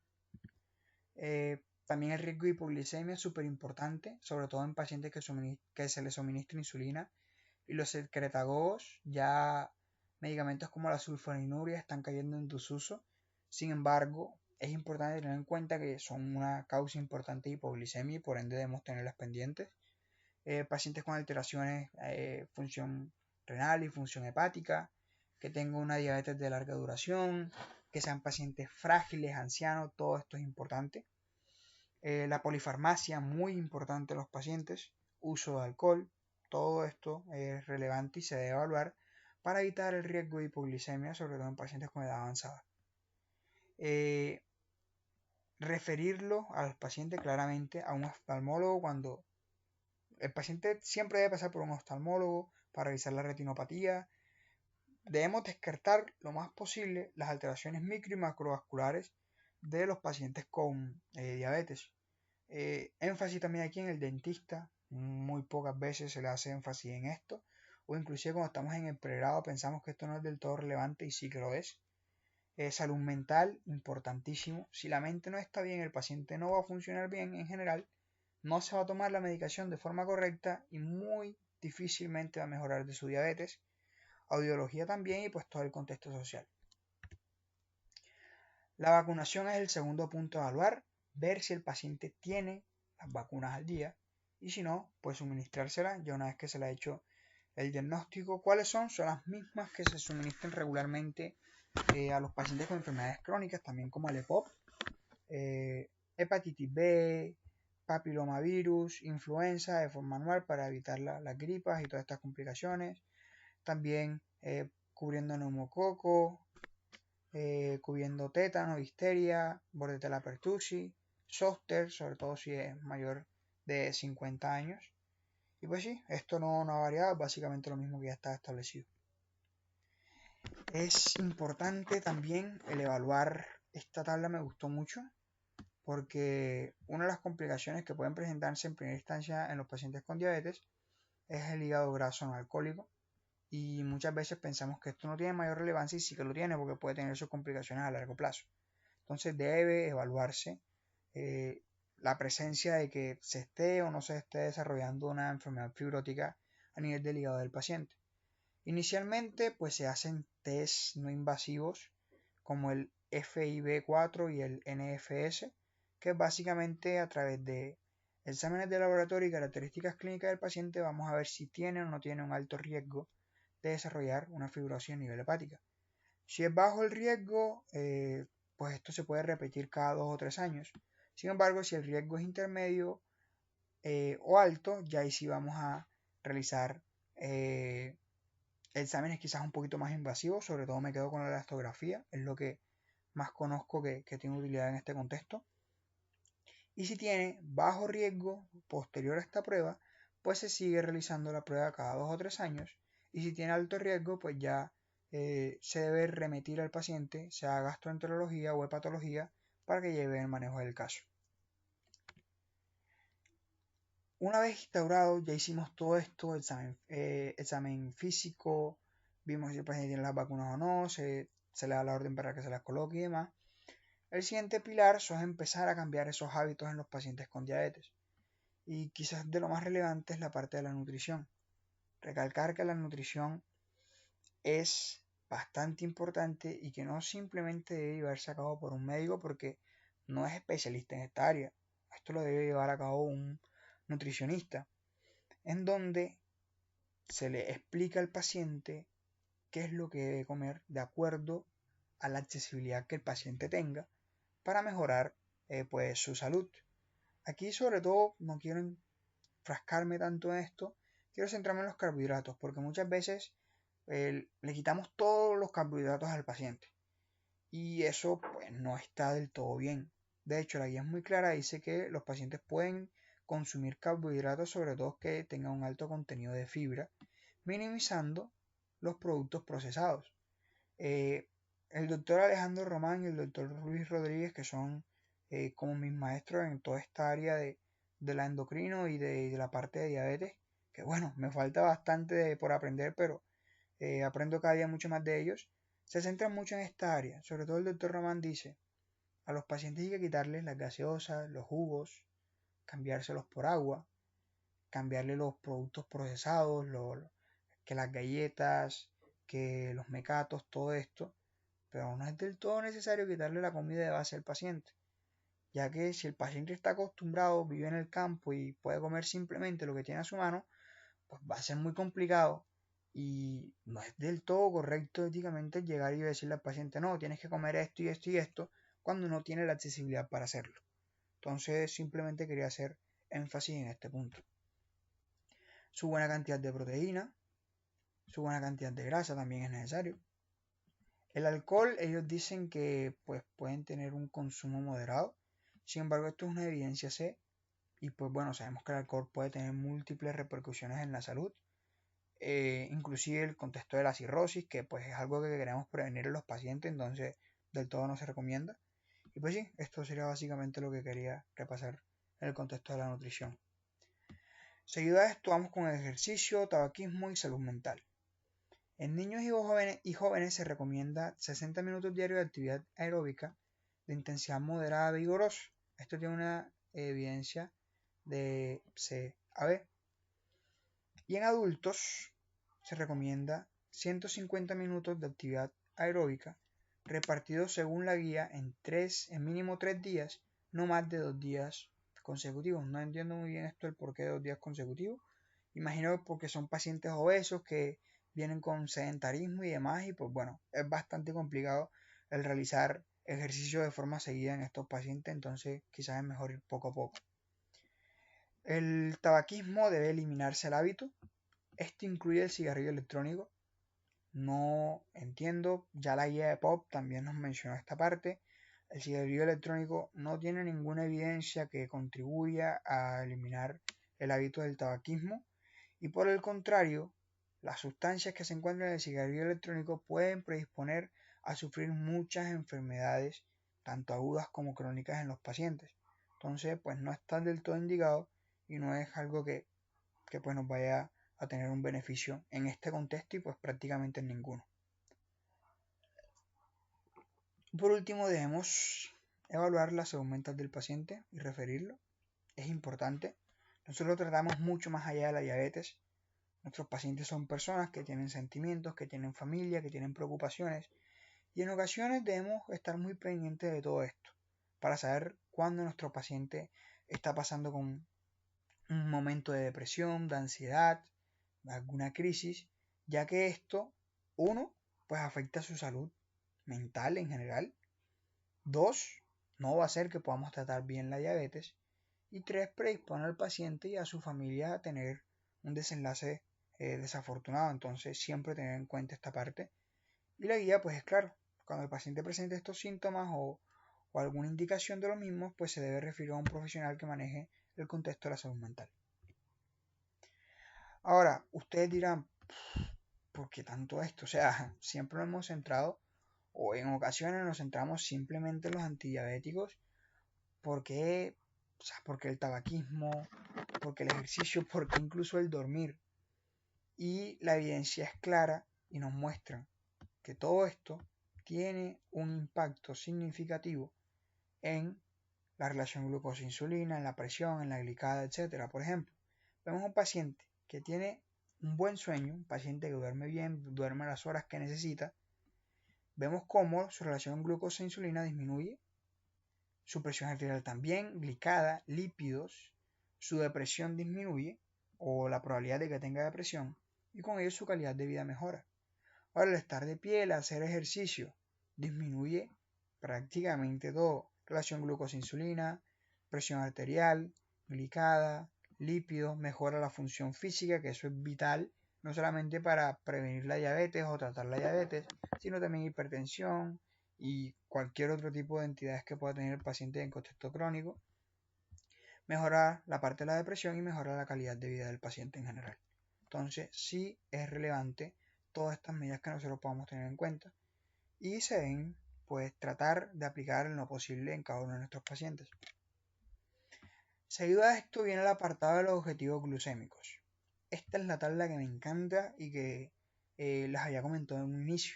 También el riesgo de hipoglicemia es súper importante, sobre todo en pacientes que se les suministra insulina. Y los secretagogos, ya medicamentos como la sulfonilurea están cayendo en desuso. Sin embargo, es importante tener en cuenta que son una causa importante de hipoglicemia y por ende debemos tenerlas pendientes. Pacientes con alteraciones función renal y función hepática, que tengan una diabetes de larga duración, que sean pacientes frágiles, ancianos, todo esto es importante. La polifarmacia, muy importante en los pacientes, uso de alcohol, todo esto es relevante y se debe evaluar para evitar el riesgo de hipoglicemia, sobre todo en pacientes con edad avanzada. Referirlo al paciente claramente a un oftalmólogo cuando el paciente siempre debe pasar por un oftalmólogo para revisar la retinopatía. Debemos descartar lo más posible las alteraciones micro y macrovasculares de los pacientes con diabetes. Énfasis también aquí en el dentista, muy pocas veces se le hace énfasis en esto, o inclusive cuando estamos en el pregrado pensamos que esto no es del todo relevante y sí que lo es. Salud mental, importantísimo. Si la mente no está bien, el paciente no va a funcionar bien en general, no se va a tomar la medicación de forma correcta y muy difícilmente va a mejorar de su diabetes. Audiología también y pues todo el contexto social. La vacunación es el segundo punto a evaluar, ver si el paciente tiene las vacunas al día y si no, pues suministrárselas ya una vez que se le ha hecho el diagnóstico. ¿Cuáles son? Son las mismas que se suministran regularmente a los pacientes con enfermedades crónicas, también como el EPOC, hepatitis B, papilomavirus, influenza de forma anual para evitar las gripas y todas estas complicaciones. También cubriendo neumococo, cubriendo tétano, difteria, bordetella pertussis, zóster, sobre todo si es mayor de 50 años. Y pues sí, esto no ha variado, básicamente lo mismo que ya está establecido. Es importante también el evaluar, esta tabla me gustó mucho, porque una de las complicaciones que pueden presentarse en primera instancia en los pacientes con diabetes es el hígado graso no alcohólico, y muchas veces pensamos que esto no tiene mayor relevancia y sí que lo tiene porque puede tener sus complicaciones a largo plazo. Entonces debe evaluarse la presencia de que se esté o no se esté desarrollando una enfermedad fibrótica a nivel del hígado del paciente. Inicialmente pues se hacen test no invasivos como el FIB4 y el NFS, que básicamente a través de exámenes de laboratorio y características clínicas del paciente vamos a ver si tiene o no tiene un alto riesgo de desarrollar una fibrosis a nivel hepática. Si es bajo el riesgo, pues esto se puede repetir cada 2 o 3 años. Sin embargo, si el riesgo es intermedio o alto, ya ahí sí vamos a realizar exámenes quizás un poquito más invasivos. Sobre todo me quedo con la elastografía, es lo que más conozco que tiene utilidad en este contexto. Y si tiene bajo riesgo posterior a esta prueba, pues se sigue realizando la prueba cada 2 o 3 años. Y si tiene alto riesgo, pues ya se debe remitir al paciente, sea gastroenterología o hepatología, para que lleve el manejo del caso. Una vez instaurado, ya hicimos todo esto, examen físico, vimos si el paciente tiene las vacunas o no, se le da la orden para que se las coloque y demás. El siguiente pilar es empezar a cambiar esos hábitos en los pacientes con diabetes. Y quizás de lo más relevante es la parte de la nutrición. Recalcar que la nutrición es bastante importante y que no simplemente debe llevarse a cabo por un médico porque no es especialista en esta área. Esto lo debe llevar a cabo un nutricionista, en donde se le explica al paciente qué es lo que debe comer de acuerdo a la accesibilidad que el paciente tenga para mejorar pues su salud. Aquí sobre todo no quiero enfrascarme tanto en esto, quiero centrarme en los carbohidratos, porque muchas veces le quitamos todos los carbohidratos al paciente y eso pues no está del todo bien. De hecho, la guía es muy clara, dice que los pacientes pueden consumir carbohidratos, sobre todo que tengan un alto contenido de fibra, minimizando los productos procesados. El doctor Alejandro Román y el doctor Luis Rodríguez, que son como mis maestros en toda esta área de la endocrino y de la parte de diabetes, que bueno, me falta bastante por aprender, pero aprendo cada día mucho más de ellos, se centran mucho en esta área. Sobre todo el doctor Román dice, a los pacientes hay que quitarles las gaseosas, los jugos, cambiárselos por agua, cambiarle los productos procesados, que las galletas, que los mecatos, todo esto, pero no es del todo necesario quitarle la comida de base al paciente, ya que si el paciente está acostumbrado, vive en el campo y puede comer simplemente lo que tiene a su mano, pues va a ser muy complicado y no es del todo correcto éticamente llegar y decirle al paciente, no, tienes que comer esto y esto y esto, cuando no tiene la accesibilidad para hacerlo. Entonces simplemente quería hacer énfasis en este punto. Su buena cantidad de proteína, su buena cantidad de grasa también es necesario. El alcohol, ellos dicen que pues pueden tener un consumo moderado. Sin embargo, esto es una evidencia C y pues bueno, sabemos que el alcohol puede tener múltiples repercusiones en la salud. Inclusive el contexto de la cirrosis, que pues es algo que queremos prevenir en los pacientes, entonces del todo no se recomienda. Y pues sí, esto sería básicamente lo que quería repasar en el contexto de la nutrición. Seguido a esto vamos con el ejercicio, tabaquismo y salud mental. En niños y jóvenes se recomienda 60 minutos diarios de actividad aeróbica de intensidad moderada vigorosa. Esto tiene una evidencia de CAB. Y en adultos se recomienda 150 minutos de actividad aeróbica repartidos según la guía en mínimo 3 días, no más de 2 días consecutivos. No entiendo muy bien esto, el porqué de 2 días consecutivos. Imagino porque son pacientes obesos que vienen con sedentarismo y demás y pues bueno, es bastante complicado el realizar ejercicio de forma seguida en estos pacientes, entonces quizás es mejor ir poco a poco. El tabaquismo debe eliminarse el hábito. Esto incluye el cigarrillo electrónico. No entiendo, ya la guía de Pop también nos mencionó esta parte. El cigarrillo electrónico no tiene ninguna evidencia que contribuya a eliminar el hábito del tabaquismo y por el contrario, las sustancias que se encuentran en el cigarrillo electrónico pueden predisponer a sufrir muchas enfermedades, tanto agudas como crónicas en los pacientes. Entonces, pues no está del todo indicado y no es algo que pues nos vaya a tener un beneficio en este contexto y pues prácticamente en ninguno. Por último, debemos evaluar la salud mental del paciente y referirlo. Es importante. Nosotros tratamos mucho más allá de la diabetes. Nuestros pacientes son personas que tienen sentimientos, que tienen familia, que tienen preocupaciones y en ocasiones debemos estar muy pendientes de todo esto para saber cuándo nuestro paciente está pasando con un momento de depresión, de ansiedad, alguna crisis, ya que esto, uno, pues afecta su salud mental en general, dos, no va a hacer que podamos tratar bien la diabetes y tres, predispone al paciente y a su familia a tener un desenlace desafortunado. Entonces siempre tener en cuenta esta parte y la guía pues es claro, cuando el paciente presente estos síntomas o alguna indicación de los mismos pues se debe referir a un profesional que maneje el contexto de la salud mental. Ahora, ustedes dirán, ¿por qué tanto esto? O sea, siempre nos hemos centrado o en ocasiones nos centramos simplemente en los antidiabéticos. ¿Por qué? O sea, porque el tabaquismo, porque el ejercicio, porque incluso el dormir. Y la evidencia es clara y nos muestra que todo esto tiene un impacto significativo en la relación glucosa-insulina, en la presión, en la glicada, etc. Por ejemplo, vemos un paciente que tiene un buen sueño, un paciente que duerme bien, duerme las horas que necesita, vemos cómo su relación glucosa-insulina disminuye, su presión arterial también, glicada, lípidos, su depresión disminuye o la probabilidad de que tenga depresión y con ello su calidad de vida mejora. Ahora, el estar de pie, el hacer ejercicio, disminuye prácticamente todo. Relación glucosa-insulina, presión arterial, glicada, lípidos, mejora la función física, que eso es vital, no solamente para prevenir la diabetes o tratar la diabetes, sino también hipertensión y cualquier otro tipo de entidades que pueda tener el paciente en contexto crónico. Mejora la parte de la depresión y mejora la calidad de vida del paciente en general. Entonces, sí es relevante todas estas medidas que nosotros podamos tener en cuenta y se deben pues tratar de aplicar en lo posible en cada uno de nuestros pacientes. Seguido a esto viene el apartado de los objetivos glucémicos. Esta es la tabla que me encanta y que les había comentado en un inicio.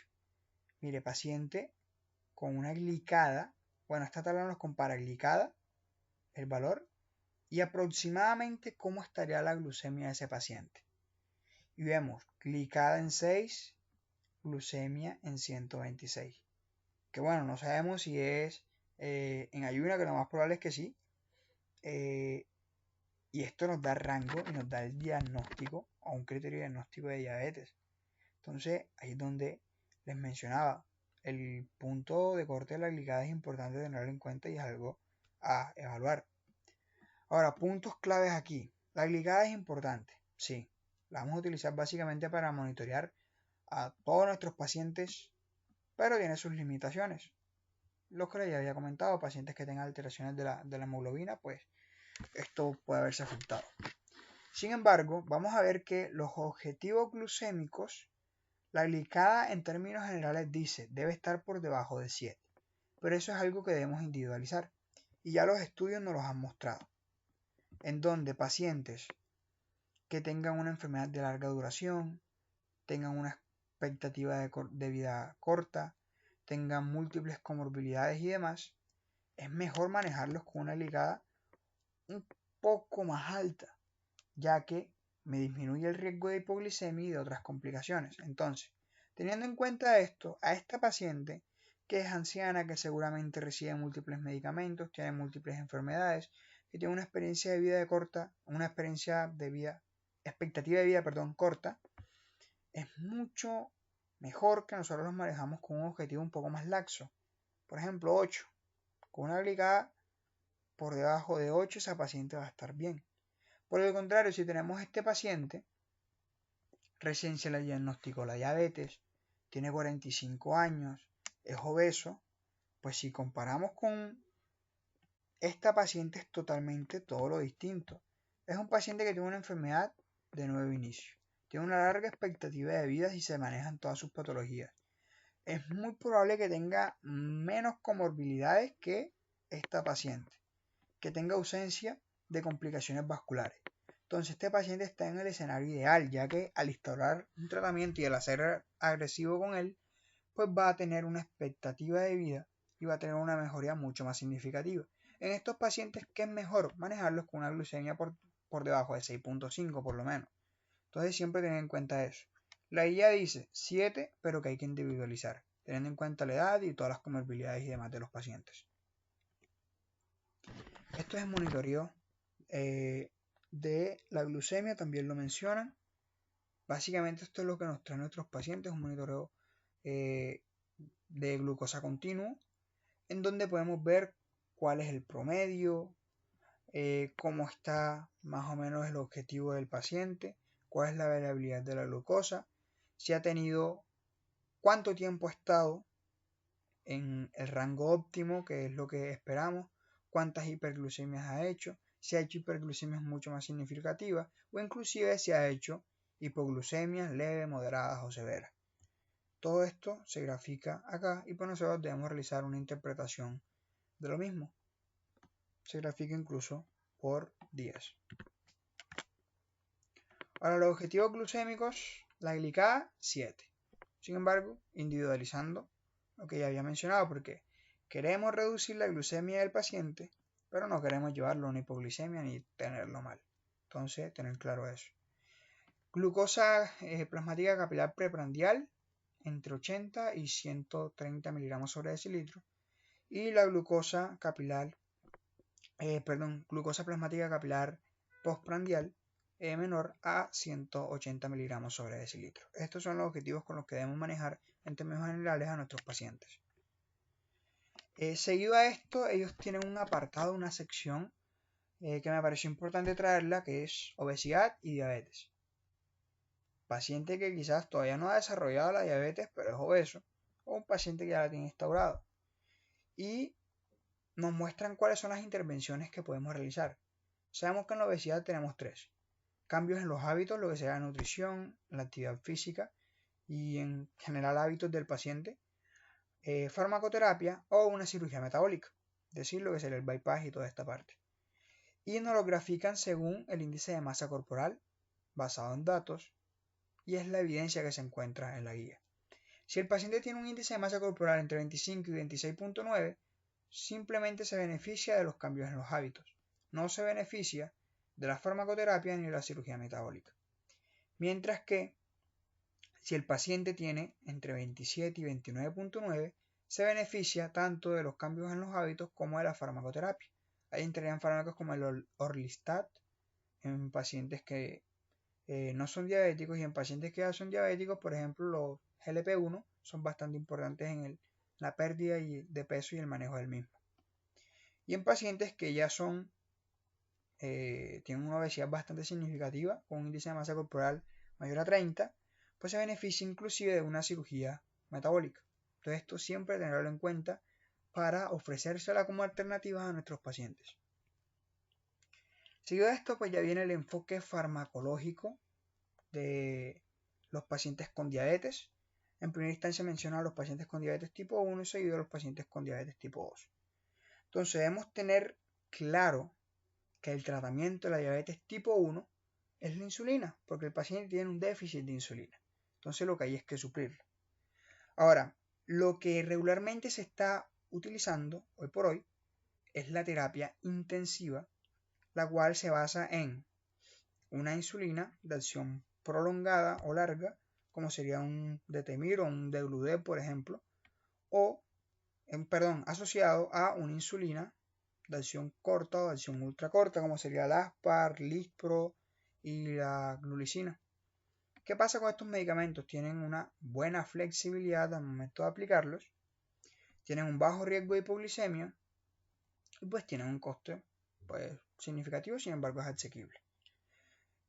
Mire, paciente con una glicada, bueno, esta tabla nos compara glicada, el valor, y aproximadamente cómo estaría la glucemia de ese paciente. Y vemos glicada en 6, glucemia en 126. Que bueno, no sabemos si es en ayuna, que lo más probable es que sí. Y esto nos da rango y nos da el diagnóstico o un criterio diagnóstico de diabetes. Entonces, ahí es donde les mencionaba, el punto de corte de la glicada es importante tenerlo en cuenta y es algo a evaluar. Ahora, puntos claves aquí. La glicada es importante, sí. La vamos a utilizar básicamente para monitorear a todos nuestros pacientes, pero tiene sus limitaciones. Lo que ya había comentado, pacientes que tengan alteraciones de la hemoglobina, pues esto puede haberse afectado. Sin embargo, vamos a ver que los objetivos glucémicos, la glicada en términos generales dice debe estar por debajo de 7, pero eso es algo que debemos individualizar y ya los estudios nos los han mostrado, en donde pacientes que tengan una enfermedad de larga duración, tengan una expectativa de vida corta, tengan múltiples comorbilidades y demás, es mejor manejarlos con una glicada un poco más alta, ya que me disminuye el riesgo de hipoglicemia y de otras complicaciones. Entonces, teniendo en cuenta esto, a esta paciente que es anciana, que seguramente recibe múltiples medicamentos, tiene múltiples enfermedades, que tiene una experiencia de vida corta, expectativa de vida, corta, es mucho mejor que nosotros los manejamos con un objetivo un poco más laxo. Por ejemplo, 8. Con una glicada por debajo de 8 esa paciente va a estar bien. Por el contrario, si tenemos este paciente, recién se le diagnosticó la diabetes, tiene 45 años, es obeso, pues si comparamos con esta paciente es totalmente todo lo distinto. Es un paciente que tiene una enfermedad de nuevo inicio. Tiene una larga expectativa de vida si se manejan todas sus patologías. Es muy probable que tenga menos comorbilidades que esta paciente, que tenga ausencia de complicaciones vasculares. Entonces este paciente está en el escenario ideal, ya que al instaurar un tratamiento y al hacer agresivo con él, pues va a tener una expectativa de vida y va a tener una mejoría mucho más significativa. En estos pacientes, ¿qué es mejor? Manejarlos con una glucemia por debajo de 6.5 por lo menos. Entonces siempre tener en cuenta eso. La guía dice 7, pero que hay que individualizar, teniendo en cuenta la edad y todas las comorbilidades y demás de los pacientes. Esto es el monitoreo de la glucemia, también lo mencionan. Básicamente esto es lo que nos traen nuestros pacientes, un monitoreo de glucosa continuo, en donde podemos ver cuál es el promedio, cómo está más o menos el objetivo del paciente, cuál es la variabilidad de la glucosa, si ha tenido, cuánto tiempo ha estado en el rango óptimo, que es lo que esperamos, cuántas hiperglucemias ha hecho, si ha hecho hiperglucemias mucho más significativas o inclusive si ha hecho hipoglucemias leves, moderadas o severas. Todo esto se grafica acá y pues nosotros debemos realizar una interpretación de lo mismo. Se grafica incluso por días. Ahora los objetivos glucémicos, la glicada 7. Sin embargo, individualizando lo que ya había mencionado, porque queremos reducir la glucemia del paciente, pero no queremos llevarlo a una hipoglicemia ni tenerlo mal. Entonces, tener claro eso. Glucosa plasmática capilar preprandial entre 80 y 130 miligramos sobre decilitro. Y la glucosa capilar, glucosa plasmática capilar postprandial menor a 180 miligramos sobre decilitro. Estos son los objetivos con los que debemos manejar en términos generales a nuestros pacientes. Seguido a esto, ellos tienen un apartado, una sección que me pareció importante traerla, que es obesidad y diabetes. Paciente que quizás todavía no ha desarrollado la diabetes, pero es obeso, o un paciente que ya la tiene instaurado. Y nos muestran cuáles son las intervenciones que podemos realizar. Sabemos que en la obesidad tenemos 3. Cambios en los hábitos, lo que sea la nutrición, la actividad física y en general hábitos del paciente, farmacoterapia o una cirugía metabólica, es decir, lo que sería el bypass y toda esta parte. Y nos lo grafican según el índice de masa corporal, basado en datos, y es la evidencia que se encuentra en la guía. Si el paciente tiene un índice de masa corporal entre 25 y 26.9, simplemente se beneficia de los cambios en los hábitos, no se beneficia de la farmacoterapia ni de la cirugía metabólica. Mientras que si el paciente tiene entre 27 y 29.9, se beneficia tanto de los cambios en los hábitos como de la farmacoterapia. Ahí entrarían fármacos como el Orlistat en pacientes que no son diabéticos, y en pacientes que ya son diabéticos, por ejemplo, los GLP-1 son bastante importantes en la pérdida de peso y el manejo del mismo. Y en pacientes que ya tienen una obesidad bastante significativa, con un índice de masa corporal mayor a 30, pues se beneficia inclusive de una cirugía metabólica. Entonces esto siempre tenerlo en cuenta para ofrecérsela como alternativa a nuestros pacientes. Seguido de esto, pues ya viene el enfoque farmacológico de los pacientes con diabetes. En primera instancia menciona a los pacientes con diabetes tipo 1 y seguido a los pacientes con diabetes tipo 2. Entonces debemos tener claro que el tratamiento de la diabetes tipo 1 es la insulina, porque el paciente tiene un déficit de insulina. Entonces lo que hay es que suplirlo. Ahora, lo que regularmente se está utilizando hoy por hoy es la terapia intensiva, la cual se basa en una insulina de acción prolongada o larga, como sería un Detemir o un Degludec, por ejemplo, o, asociado a una insulina de acción corta o de acción ultracorta, como sería la Aspar, Lispro y la glulicina. ¿Qué pasa con estos medicamentos? Tienen una buena flexibilidad al momento de aplicarlos, tienen un bajo riesgo de hipoglicemia y pues tienen un coste pues significativo, sin embargo es asequible.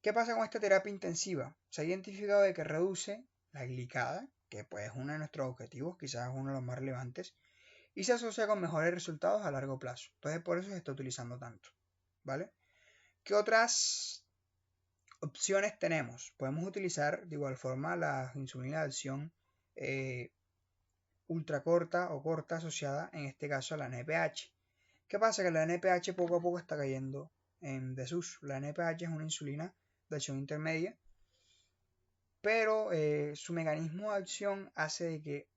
¿Qué pasa con esta terapia intensiva? Se ha identificado de que reduce la glicada, que pues es uno de nuestros objetivos, quizás uno de los más relevantes, y se asocia con mejores resultados a largo plazo. Entonces por eso se está utilizando tanto, ¿vale? ¿Qué otras opciones tenemos? Podemos utilizar de igual forma la insulina de acción ultracorta o corta asociada en este caso a la NPH. ¿Qué pasa? Que la NPH poco a poco está cayendo en desuso. La NPH es una insulina de acción intermedia, pero su mecanismo de acción hace de que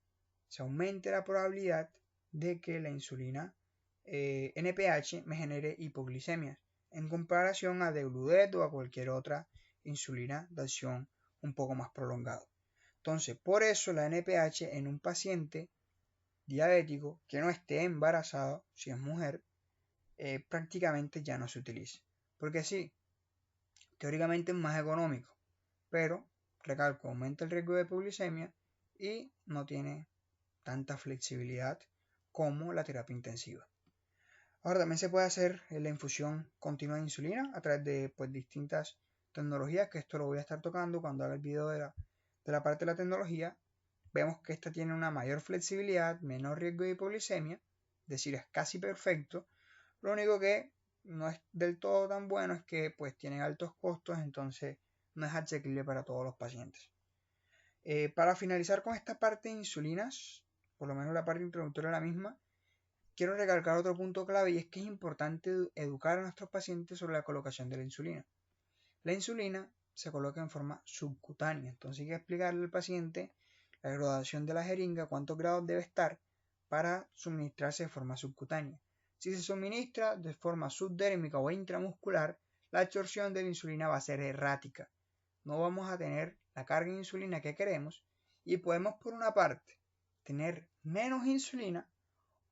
se aumente la probabilidad de que la insulina NPH me genere hipoglicemias en comparación a Degludec o a cualquier otra insulina de acción un poco más prolongado. Entonces, por eso la NPH en un paciente diabético que no esté embarazado, si es mujer, prácticamente ya no se utiliza. Porque sí, teóricamente es más económico, pero, recalco, aumenta el riesgo de hipoglicemia y no tiene tanta flexibilidad como la terapia intensiva. Ahora también se puede hacer la infusión continua de insulina a través de pues, distintas tecnologías, que esto lo voy a estar tocando cuando haga el video de la parte de la tecnología. Vemos que esta tiene una mayor flexibilidad, menor riesgo de hipoglicemia, es decir, es casi perfecto. Lo único que no es del todo tan bueno es que pues tienen altos costos, entonces no es asequible para todos los pacientes. Para finalizar con esta parte de insulinas, por lo menos la parte introductoria de la misma, quiero recalcar otro punto clave y es que es importante educar a nuestros pacientes sobre la colocación de la insulina. La insulina se coloca en forma subcutánea, entonces hay que explicarle al paciente la graduación de la jeringa, cuántos grados debe estar para suministrarse de forma subcutánea. Si se suministra de forma subdérmica o intramuscular, la absorción de la insulina va a ser errática. No vamos a tener la carga de insulina que queremos y podemos, por una parte, tener menos insulina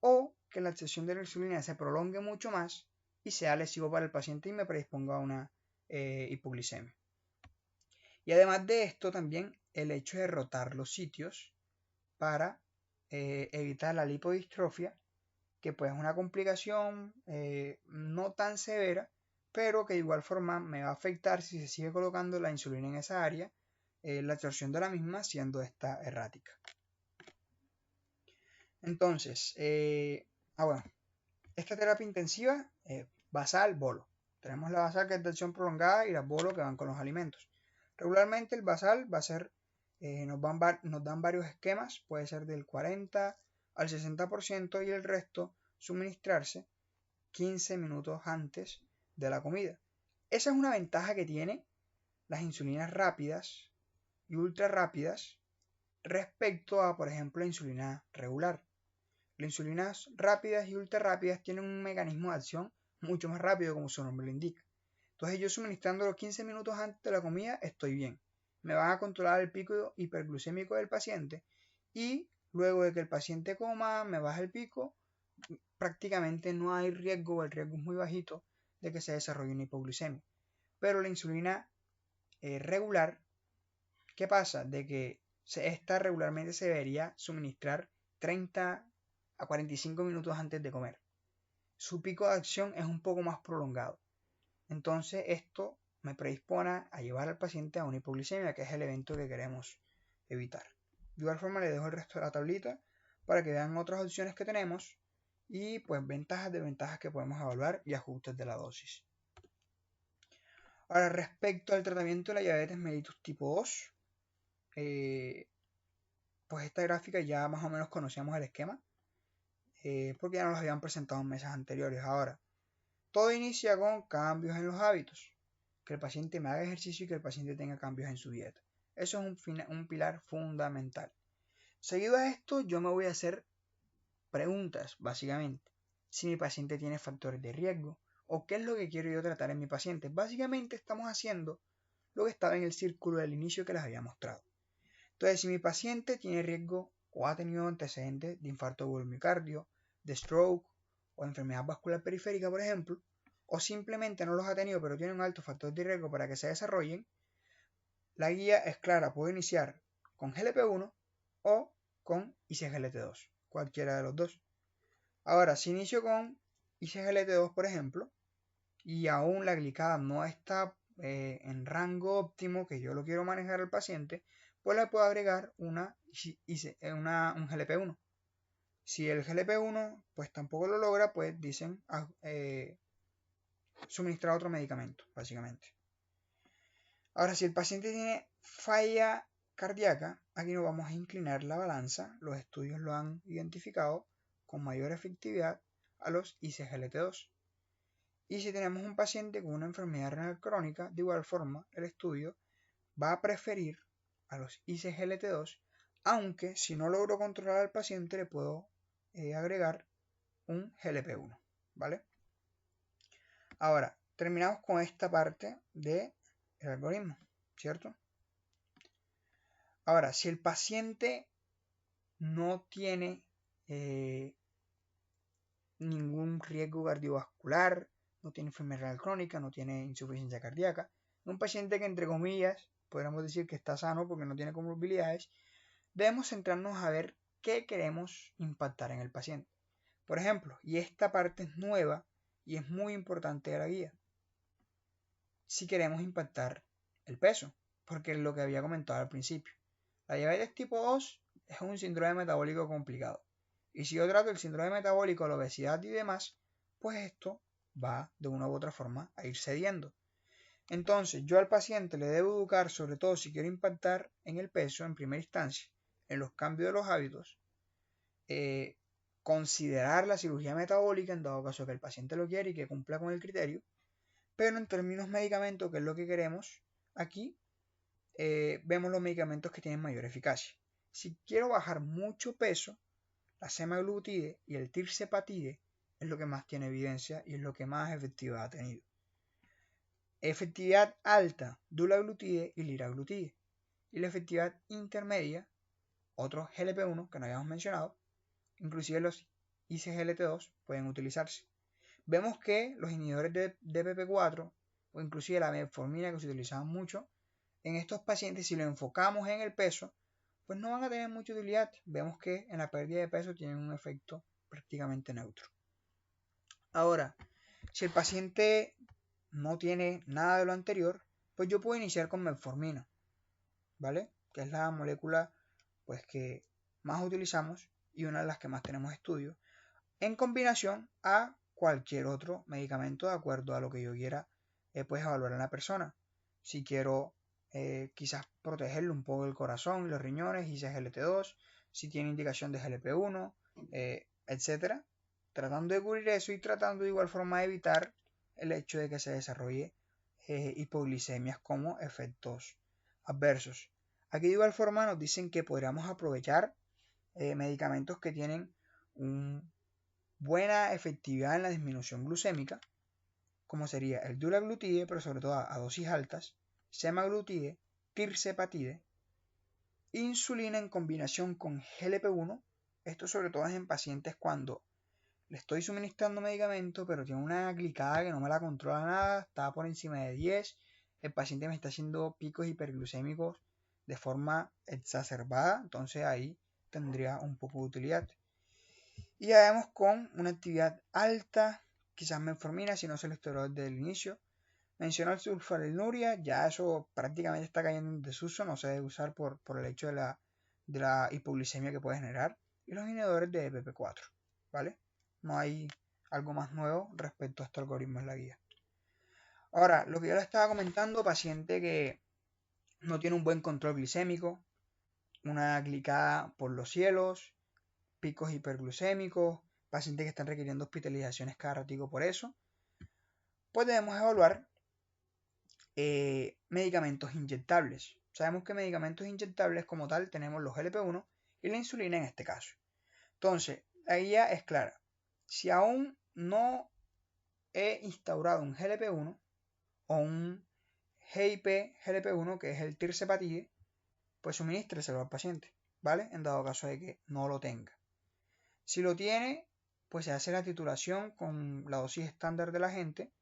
o que la absorción de la insulina se prolongue mucho más y sea lesivo para el paciente y me predisponga a una hipoglicemia. Y además de esto también el hecho de rotar los sitios para evitar la lipodistrofia, que pues es una complicación no tan severa, pero que de igual forma me va a afectar si se sigue colocando la insulina en esa área, la absorción de la misma siendo esta errática. Entonces, bueno, esta terapia intensiva, basal, bolo. Tenemos la basal que es de acción prolongada y las bolo que van con los alimentos. Regularmente el basal va a ser, nos dan varios esquemas, puede ser del 40 al 60% y el resto suministrarse 15 minutos antes de la comida. Esa es una ventaja que tiene las insulinas rápidas y ultra rápidas respecto a, por ejemplo, la insulina regular. Las insulinas rápidas y ultra rápidas tienen un mecanismo de acción mucho más rápido, como su nombre lo indica. Entonces yo suministrándolo 15 minutos antes de la comida estoy bien. Me van a controlar el pico hiperglucémico del paciente y luego de que el paciente coma, me baja el pico, prácticamente no hay riesgo, o el riesgo es muy bajito de que se desarrolle una hipoglucemia. Pero la insulina regular, ¿qué pasa? De que esta regularmente se debería suministrar 30 a 45 minutos antes de comer. Su pico de acción es un poco más prolongado. Entonces esto me predispone a llevar al paciente a una hipoglicemia, que es el evento que queremos evitar. De igual forma le dejo el resto de la tablita para que vean otras opciones que tenemos y pues ventajas, desventajas que podemos evaluar y ajustes de la dosis. Ahora, respecto al tratamiento de la diabetes mellitus tipo 2, pues esta gráfica ya más o menos conocíamos el esquema, porque ya nos lo habían presentado en meses anteriores. Ahora, todo inicia con cambios en los hábitos, que el paciente me haga ejercicio y que el paciente tenga cambios en su dieta. Eso es un pilar fundamental. Seguido a esto, yo me voy a hacer preguntas, básicamente. Si mi paciente tiene factores de riesgo o qué es lo que quiero yo tratar en mi paciente. Básicamente estamos haciendo lo que estaba en el círculo del inicio que les había mostrado. Entonces, si mi paciente tiene riesgo o ha tenido antecedentes de infarto de miocardio, de stroke o enfermedad vascular periférica, por ejemplo, o simplemente no los ha tenido pero tiene un alto factor de riesgo para que se desarrollen, la guía es clara, puedo iniciar con GLP-1 o con ICGLT2, cualquiera de los dos. Ahora, si inicio con ICGLT2, por ejemplo, y aún la glicada no está en rango óptimo que yo lo quiero manejar al paciente, pues le puedo agregar un GLP-1. Si el GLP-1 pues tampoco lo logra, pues dicen suministrar otro medicamento, básicamente. Ahora, si el paciente tiene falla cardíaca, aquí nos vamos a inclinar la balanza. Los estudios lo han identificado con mayor efectividad a los ICGLT2. Y si tenemos un paciente con una enfermedad renal crónica, de igual forma, el estudio va a preferir a los ICGLT2, aunque si no logro controlar al paciente le puedo agregar un GLP-1, ¿vale? Ahora, terminamos con esta parte del algoritmo, ¿cierto? Ahora, si el paciente no tiene ningún riesgo cardiovascular, no tiene enfermedad renal crónica, no tiene insuficiencia cardíaca, un paciente que entre comillas podríamos decir que está sano porque no tiene comorbilidades, debemos centrarnos a ver qué queremos impactar en el paciente. Por ejemplo, y esta parte es nueva y es muy importante de la guía, si queremos impactar el peso, porque es lo que había comentado al principio. La diabetes tipo 2 es un síndrome metabólico complicado. Y si yo trato el síndrome metabólico, la obesidad y demás, pues esto va de una u otra forma a ir cediendo. Entonces, yo al paciente le debo educar, sobre todo si quiero impactar en el peso en primera instancia, en los cambios de los hábitos, considerar la cirugía metabólica en dado caso que el paciente lo quiere y que cumpla con el criterio, pero en términos medicamentos, que es lo que queremos, aquí vemos los medicamentos que tienen mayor eficacia. Si quiero bajar mucho peso, la semaglutide y el tirzepatide es lo que más tiene evidencia y es lo que más efectividad ha tenido. Efectividad alta, dulaglutide y liraglutide. Y la efectividad intermedia, otros GLP-1 que no habíamos mencionado, inclusive los ICGLT2 pueden utilizarse. Vemos que los inhibidores de DPP4 o inclusive la metformina que se utilizaban mucho, en estos pacientes si lo enfocamos en el peso, pues no van a tener mucha utilidad. Vemos que en la pérdida de peso tienen un efecto prácticamente neutro. Ahora, si el paciente no tiene nada de lo anterior, pues yo puedo iniciar con metformina, ¿vale? Que es la molécula pues que más utilizamos y una de las que más tenemos estudios, en combinación a cualquier otro medicamento de acuerdo a lo que yo quiera pues evaluar en la persona. Si quiero quizás protegerle un poco el corazón, los riñones, ICGLT2, si tiene indicación de GLP-1, etcétera, tratando de cubrir eso y tratando de igual forma de evitar el hecho de que se desarrolle hipoglicemias como efectos adversos. Aquí de igual forma nos dicen que podríamos aprovechar medicamentos que tienen buena efectividad en la disminución glucémica, como sería el dulaglutide, pero sobre todo a dosis altas, semaglutide, tirzepatide, insulina en combinación con GLP-1, esto sobre todo es en pacientes cuando le estoy suministrando medicamento, pero tiene una glicada que no me la controla nada, está por encima de 10, el paciente me está haciendo picos hiperglucémicos de forma exacerbada, entonces ahí tendría un poco de utilidad. Y ya vemos con una actividad alta, quizás metformina si no se lo esteroide desde el inicio. Mencionó el sulfonilurea, ya eso prácticamente está cayendo en desuso, no se debe usar por el hecho de la hipoglicemia que puede generar. Y los inhibidores de DPP4, ¿vale? No hay algo más nuevo respecto a este algoritmo en la guía. Ahora, lo que yo le estaba comentando, paciente que no tiene un buen control glicémico, una glicada por los cielos, picos hiperglucémicos, pacientes que están requiriendo hospitalizaciones cada ratico por eso, pues debemos evaluar medicamentos inyectables. Sabemos que medicamentos inyectables como tal tenemos los GLP-1 y la insulina en este caso. Entonces, la guía es clara. Si aún no he instaurado un GLP-1 o un GIP-GLP-1, que es el tirzepatide, pues suministreselo al paciente, ¿vale? En dado caso de que no lo tenga. Si lo tiene, pues se hace la titulación con la dosis estándar de la gente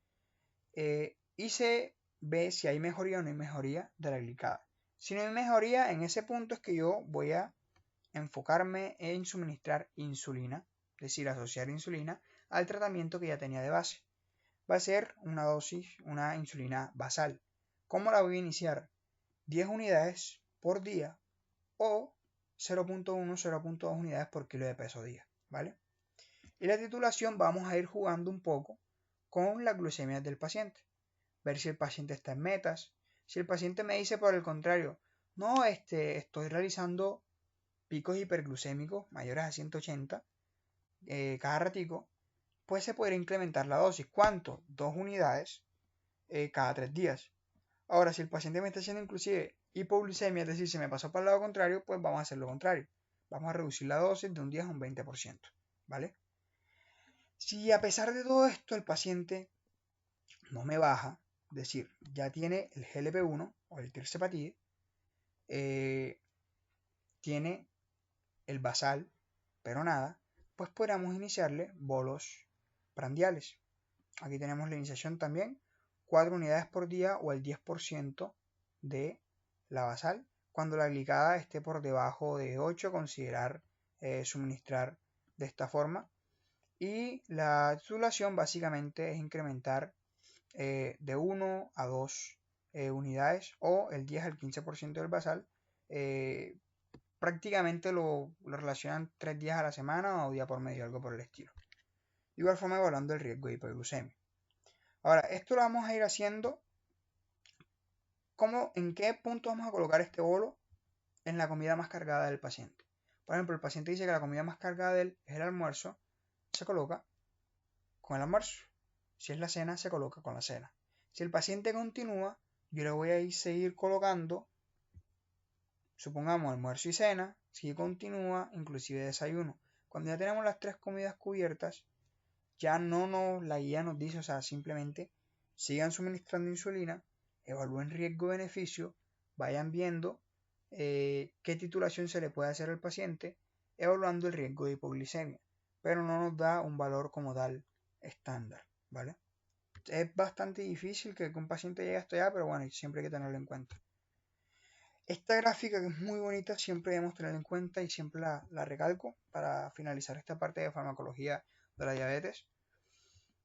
y se ve si hay mejoría o no hay mejoría de la glicada. Si no hay mejoría, en ese punto es que yo voy a enfocarme en suministrar insulina, es decir, asociar insulina al tratamiento que ya tenía de base. Va a ser una dosis, una insulina basal. ¿Cómo la voy a iniciar? 10 unidades por día o 0.1, 0.2 unidades por kilo de peso día, ¿vale? Y la titulación vamos a ir jugando un poco con la glucemia del paciente, ver si el paciente está en metas. Si el paciente me dice por el contrario, no, estoy realizando picos hiperglucémicos mayores a 180 cada ratico, pues se podría incrementar la dosis. ¿Cuánto? 2 unidades cada 3 días. Ahora, si el paciente me está haciendo inclusive hipoglucemia, es decir, si me pasó para el lado contrario, pues vamos a hacer lo contrario. Vamos a reducir la dosis de un 10 a un 20%, ¿vale? Si a pesar de todo esto el paciente no me baja, es decir, ya tiene el GLP-1 o el tirzepatide, tiene el basal, pero nada, pues podríamos iniciarle bolos prandiales. Aquí tenemos la iniciación también, 4 unidades por día o el 10% de la basal. Cuando la glicada esté por debajo de 8, considerar suministrar de esta forma. Y la titulación básicamente es incrementar de 1 a 2 unidades o el 10 al 15% del basal. Prácticamente lo relacionan 3 días a la semana o día por medio, algo por el estilo. De igual forma evaluando el riesgo de hiperglucemia. Ahora, esto lo vamos a ir haciendo. ¿En qué punto vamos a colocar este bolo? En la comida más cargada del paciente. Por ejemplo, el paciente dice que la comida más cargada de él es el almuerzo, se coloca con el almuerzo. Si es la cena, se coloca con la cena. Si el paciente continúa, yo le voy a ir seguir colocando, supongamos almuerzo y cena, si continúa, inclusive desayuno. Cuando ya tenemos las 3 comidas cubiertas, ya la guía nos dice, o sea, simplemente sigan suministrando insulina, evalúen riesgo-beneficio, vayan viendo qué titulación se le puede hacer al paciente, evaluando el riesgo de hipoglicemia, pero no nos da un valor como tal estándar, ¿vale? Es bastante difícil que un paciente llegue hasta allá, pero bueno, siempre hay que tenerlo en cuenta. Esta gráfica, que es muy bonita, siempre debemos tenerla en cuenta y siempre la recalco para finalizar esta parte de farmacología de la diabetes.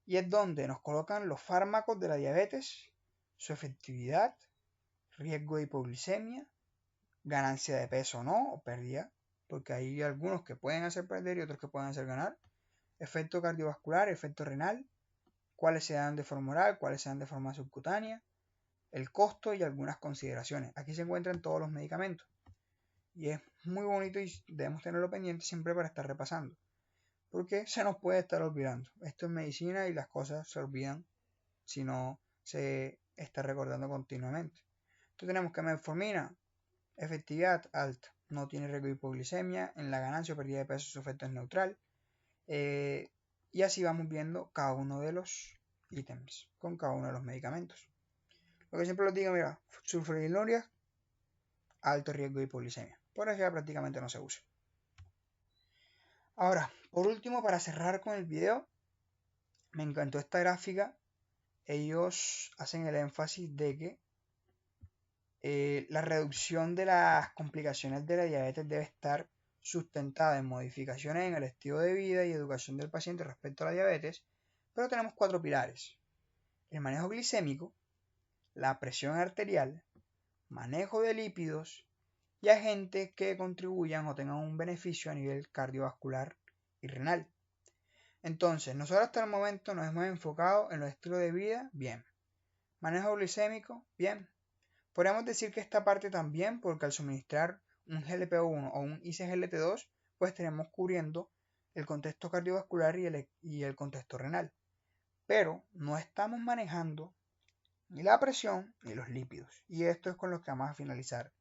Y es donde nos colocan los fármacos de la diabetes, su efectividad, riesgo de hipoglicemia, ganancia de peso o no, o pérdida, porque hay algunos que pueden hacer perder y otros que pueden hacer ganar, efecto cardiovascular, efecto renal, cuáles se dan de forma oral, cuáles se dan de forma subcutánea, el costo y algunas consideraciones. Aquí se encuentran todos los medicamentos. Y es muy bonito y debemos tenerlo pendiente siempre para estar repasando. Porque se nos puede estar olvidando. Esto es medicina y las cosas se olvidan si no se está recordando continuamente. Entonces tenemos que metformina, efectividad alta, no tiene riesgo de hipoglicemia, en la ganancia o pérdida de peso su efecto es neutral. Y así vamos viendo cada uno de los ítems con cada uno de los medicamentos. Lo que siempre les digo, mira, sulfonilurea, alto riesgo de hipoglicemia. Por eso ya prácticamente no se usa. Ahora, por último, para cerrar con el video, me encantó esta gráfica. Ellos hacen el énfasis de que la reducción de las complicaciones de la diabetes debe estar sustentada en modificaciones en el estilo de vida y educación del paciente respecto a la diabetes, pero tenemos 4 pilares: el manejo glicémico, la presión arterial, manejo de lípidos y agentes que contribuyan o tengan un beneficio a nivel cardiovascular y renal. Entonces, nosotros hasta el momento nos hemos enfocado en los estilos de vida, bien. Manejo glicémico, bien. Podríamos decir que esta parte también, porque al suministrar un GLP-1 o un ICGLT2, pues tenemos cubriendo el contexto cardiovascular y el contexto renal. Pero no estamos manejando ni la presión ni los lípidos. Y esto es con lo que vamos a finalizar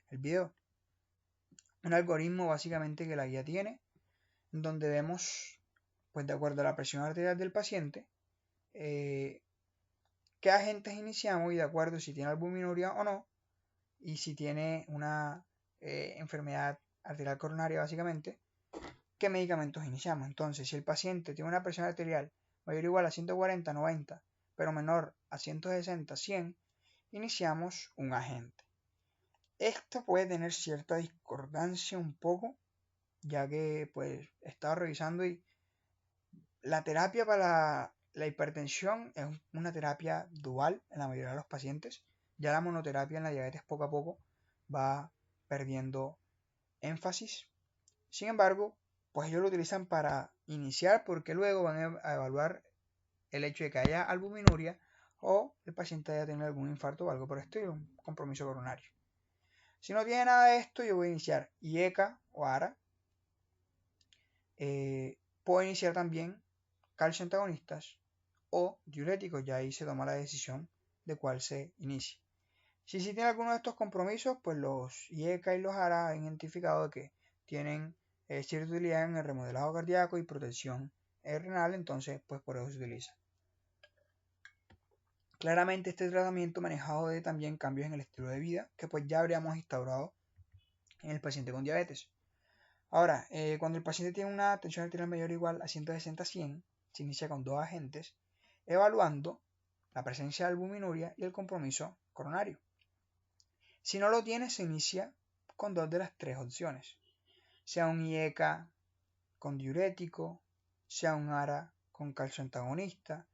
el video. Un algoritmo básicamente que la guía tiene, donde vemos, pues de acuerdo a la presión arterial del paciente, qué agentes iniciamos y de acuerdo si tiene albuminuria o no, y si tiene una enfermedad arterial coronaria básicamente, qué medicamentos iniciamos. Entonces, si el paciente tiene una presión arterial mayor o igual a 140-90, pero menor a 160-100, iniciamos un agente. Esto puede tener cierta discordancia un poco, ya que pues he estado revisando y la terapia para la hipertensión es una terapia dual en la mayoría de los pacientes. Ya la monoterapia en la diabetes poco a poco va perdiendo énfasis. Sin embargo, pues ellos lo utilizan para iniciar porque luego van a evaluar el hecho de que haya albuminuria o el paciente haya tenido algún infarto o algo por el estilo, un compromiso coronario. Si no tiene nada de esto, yo voy a iniciar IECA o ARA. Puedo iniciar también calcio antagonistas o diuréticos, ya ahí se toma la decisión de cuál se inicie. Si tiene alguno de estos compromisos, pues los IECA y los ARA han identificado que tienen cierta utilidad en el remodelado cardíaco y protección renal, entonces pues por eso se utiliza. Claramente este tratamiento manejado de también cambios en el estilo de vida que pues ya habríamos instaurado en el paciente con diabetes. Ahora, cuando el paciente tiene una tensión arterial mayor o igual a 160/100, se inicia con 2 agentes, evaluando la presencia de albuminuria y el compromiso coronario. Si no lo tiene, se inicia con 2 de las 3 opciones, sea un IECA con diurético, sea un ARA con calcio antagonista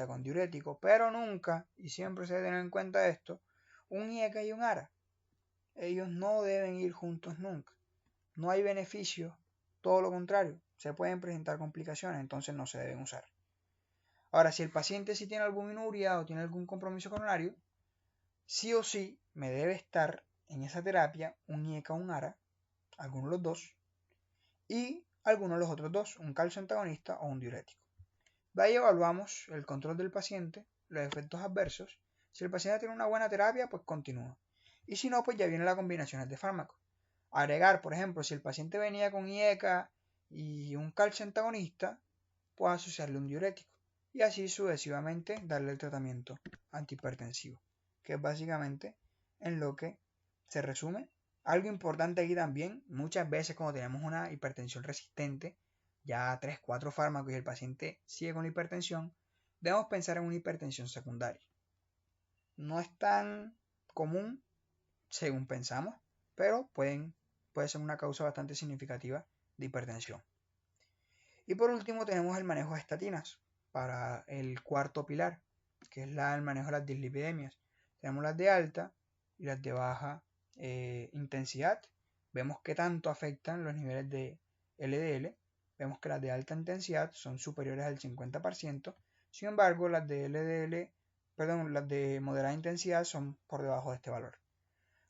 con diurético, pero nunca, y siempre se debe tener en cuenta esto, un IECA y un ARA. Ellos no deben ir juntos nunca. No hay beneficio, todo lo contrario, se pueden presentar complicaciones, entonces no se deben usar. Ahora, si el paciente sí tiene albuminuria o tiene algún compromiso coronario, sí o sí me debe estar en esa terapia un IECA o un ARA, alguno de los dos, y alguno de los otros dos, un calcio antagonista o un diurético. De ahí evaluamos el control del paciente, los efectos adversos. Si el paciente tiene una buena terapia, pues continúa. Y si no, pues ya vienen las combinaciones de fármacos. Agregar, por ejemplo, si el paciente venía con IECA y un calcio antagonista, pues asociarle un diurético. Y así sucesivamente darle el tratamiento antihipertensivo, que es básicamente en lo que se resume. Algo importante aquí también, muchas veces cuando tenemos una hipertensión resistente, ya 3-4 fármacos y el paciente sigue con la hipertensión, debemos pensar en una hipertensión secundaria. No es tan común según pensamos, pero puede ser una causa bastante significativa de hipertensión. Y por último tenemos el manejo de estatinas para el cuarto pilar, que es el manejo de las dislipidemias. Tenemos las de alta y las de baja intensidad. Vemos que tanto afectan los niveles de LDL. Vemos que las de alta intensidad son superiores al 50%. Sin embargo, las de las de moderada intensidad son por debajo de este valor.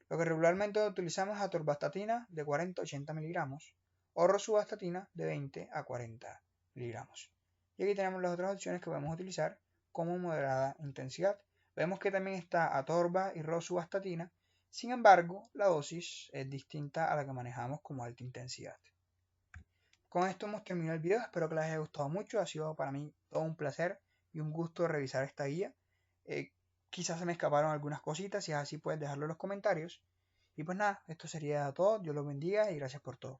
Lo que regularmente utilizamos es atorvastatina de 40 a 80 miligramos o rosuvastatina de 20 a 40 miligramos. Y aquí tenemos las otras opciones que podemos utilizar como moderada intensidad. Vemos que también está atorva y rosuvastatina, sin embargo, la dosis es distinta a la que manejamos como alta intensidad. Con esto hemos terminado el video, espero que les haya gustado mucho, ha sido para mí todo un placer y un gusto revisar esta guía. Quizás se me escaparon algunas cositas, si es así puedes dejarlo en los comentarios. Y pues nada, esto sería todo, Dios los bendiga y gracias por todo.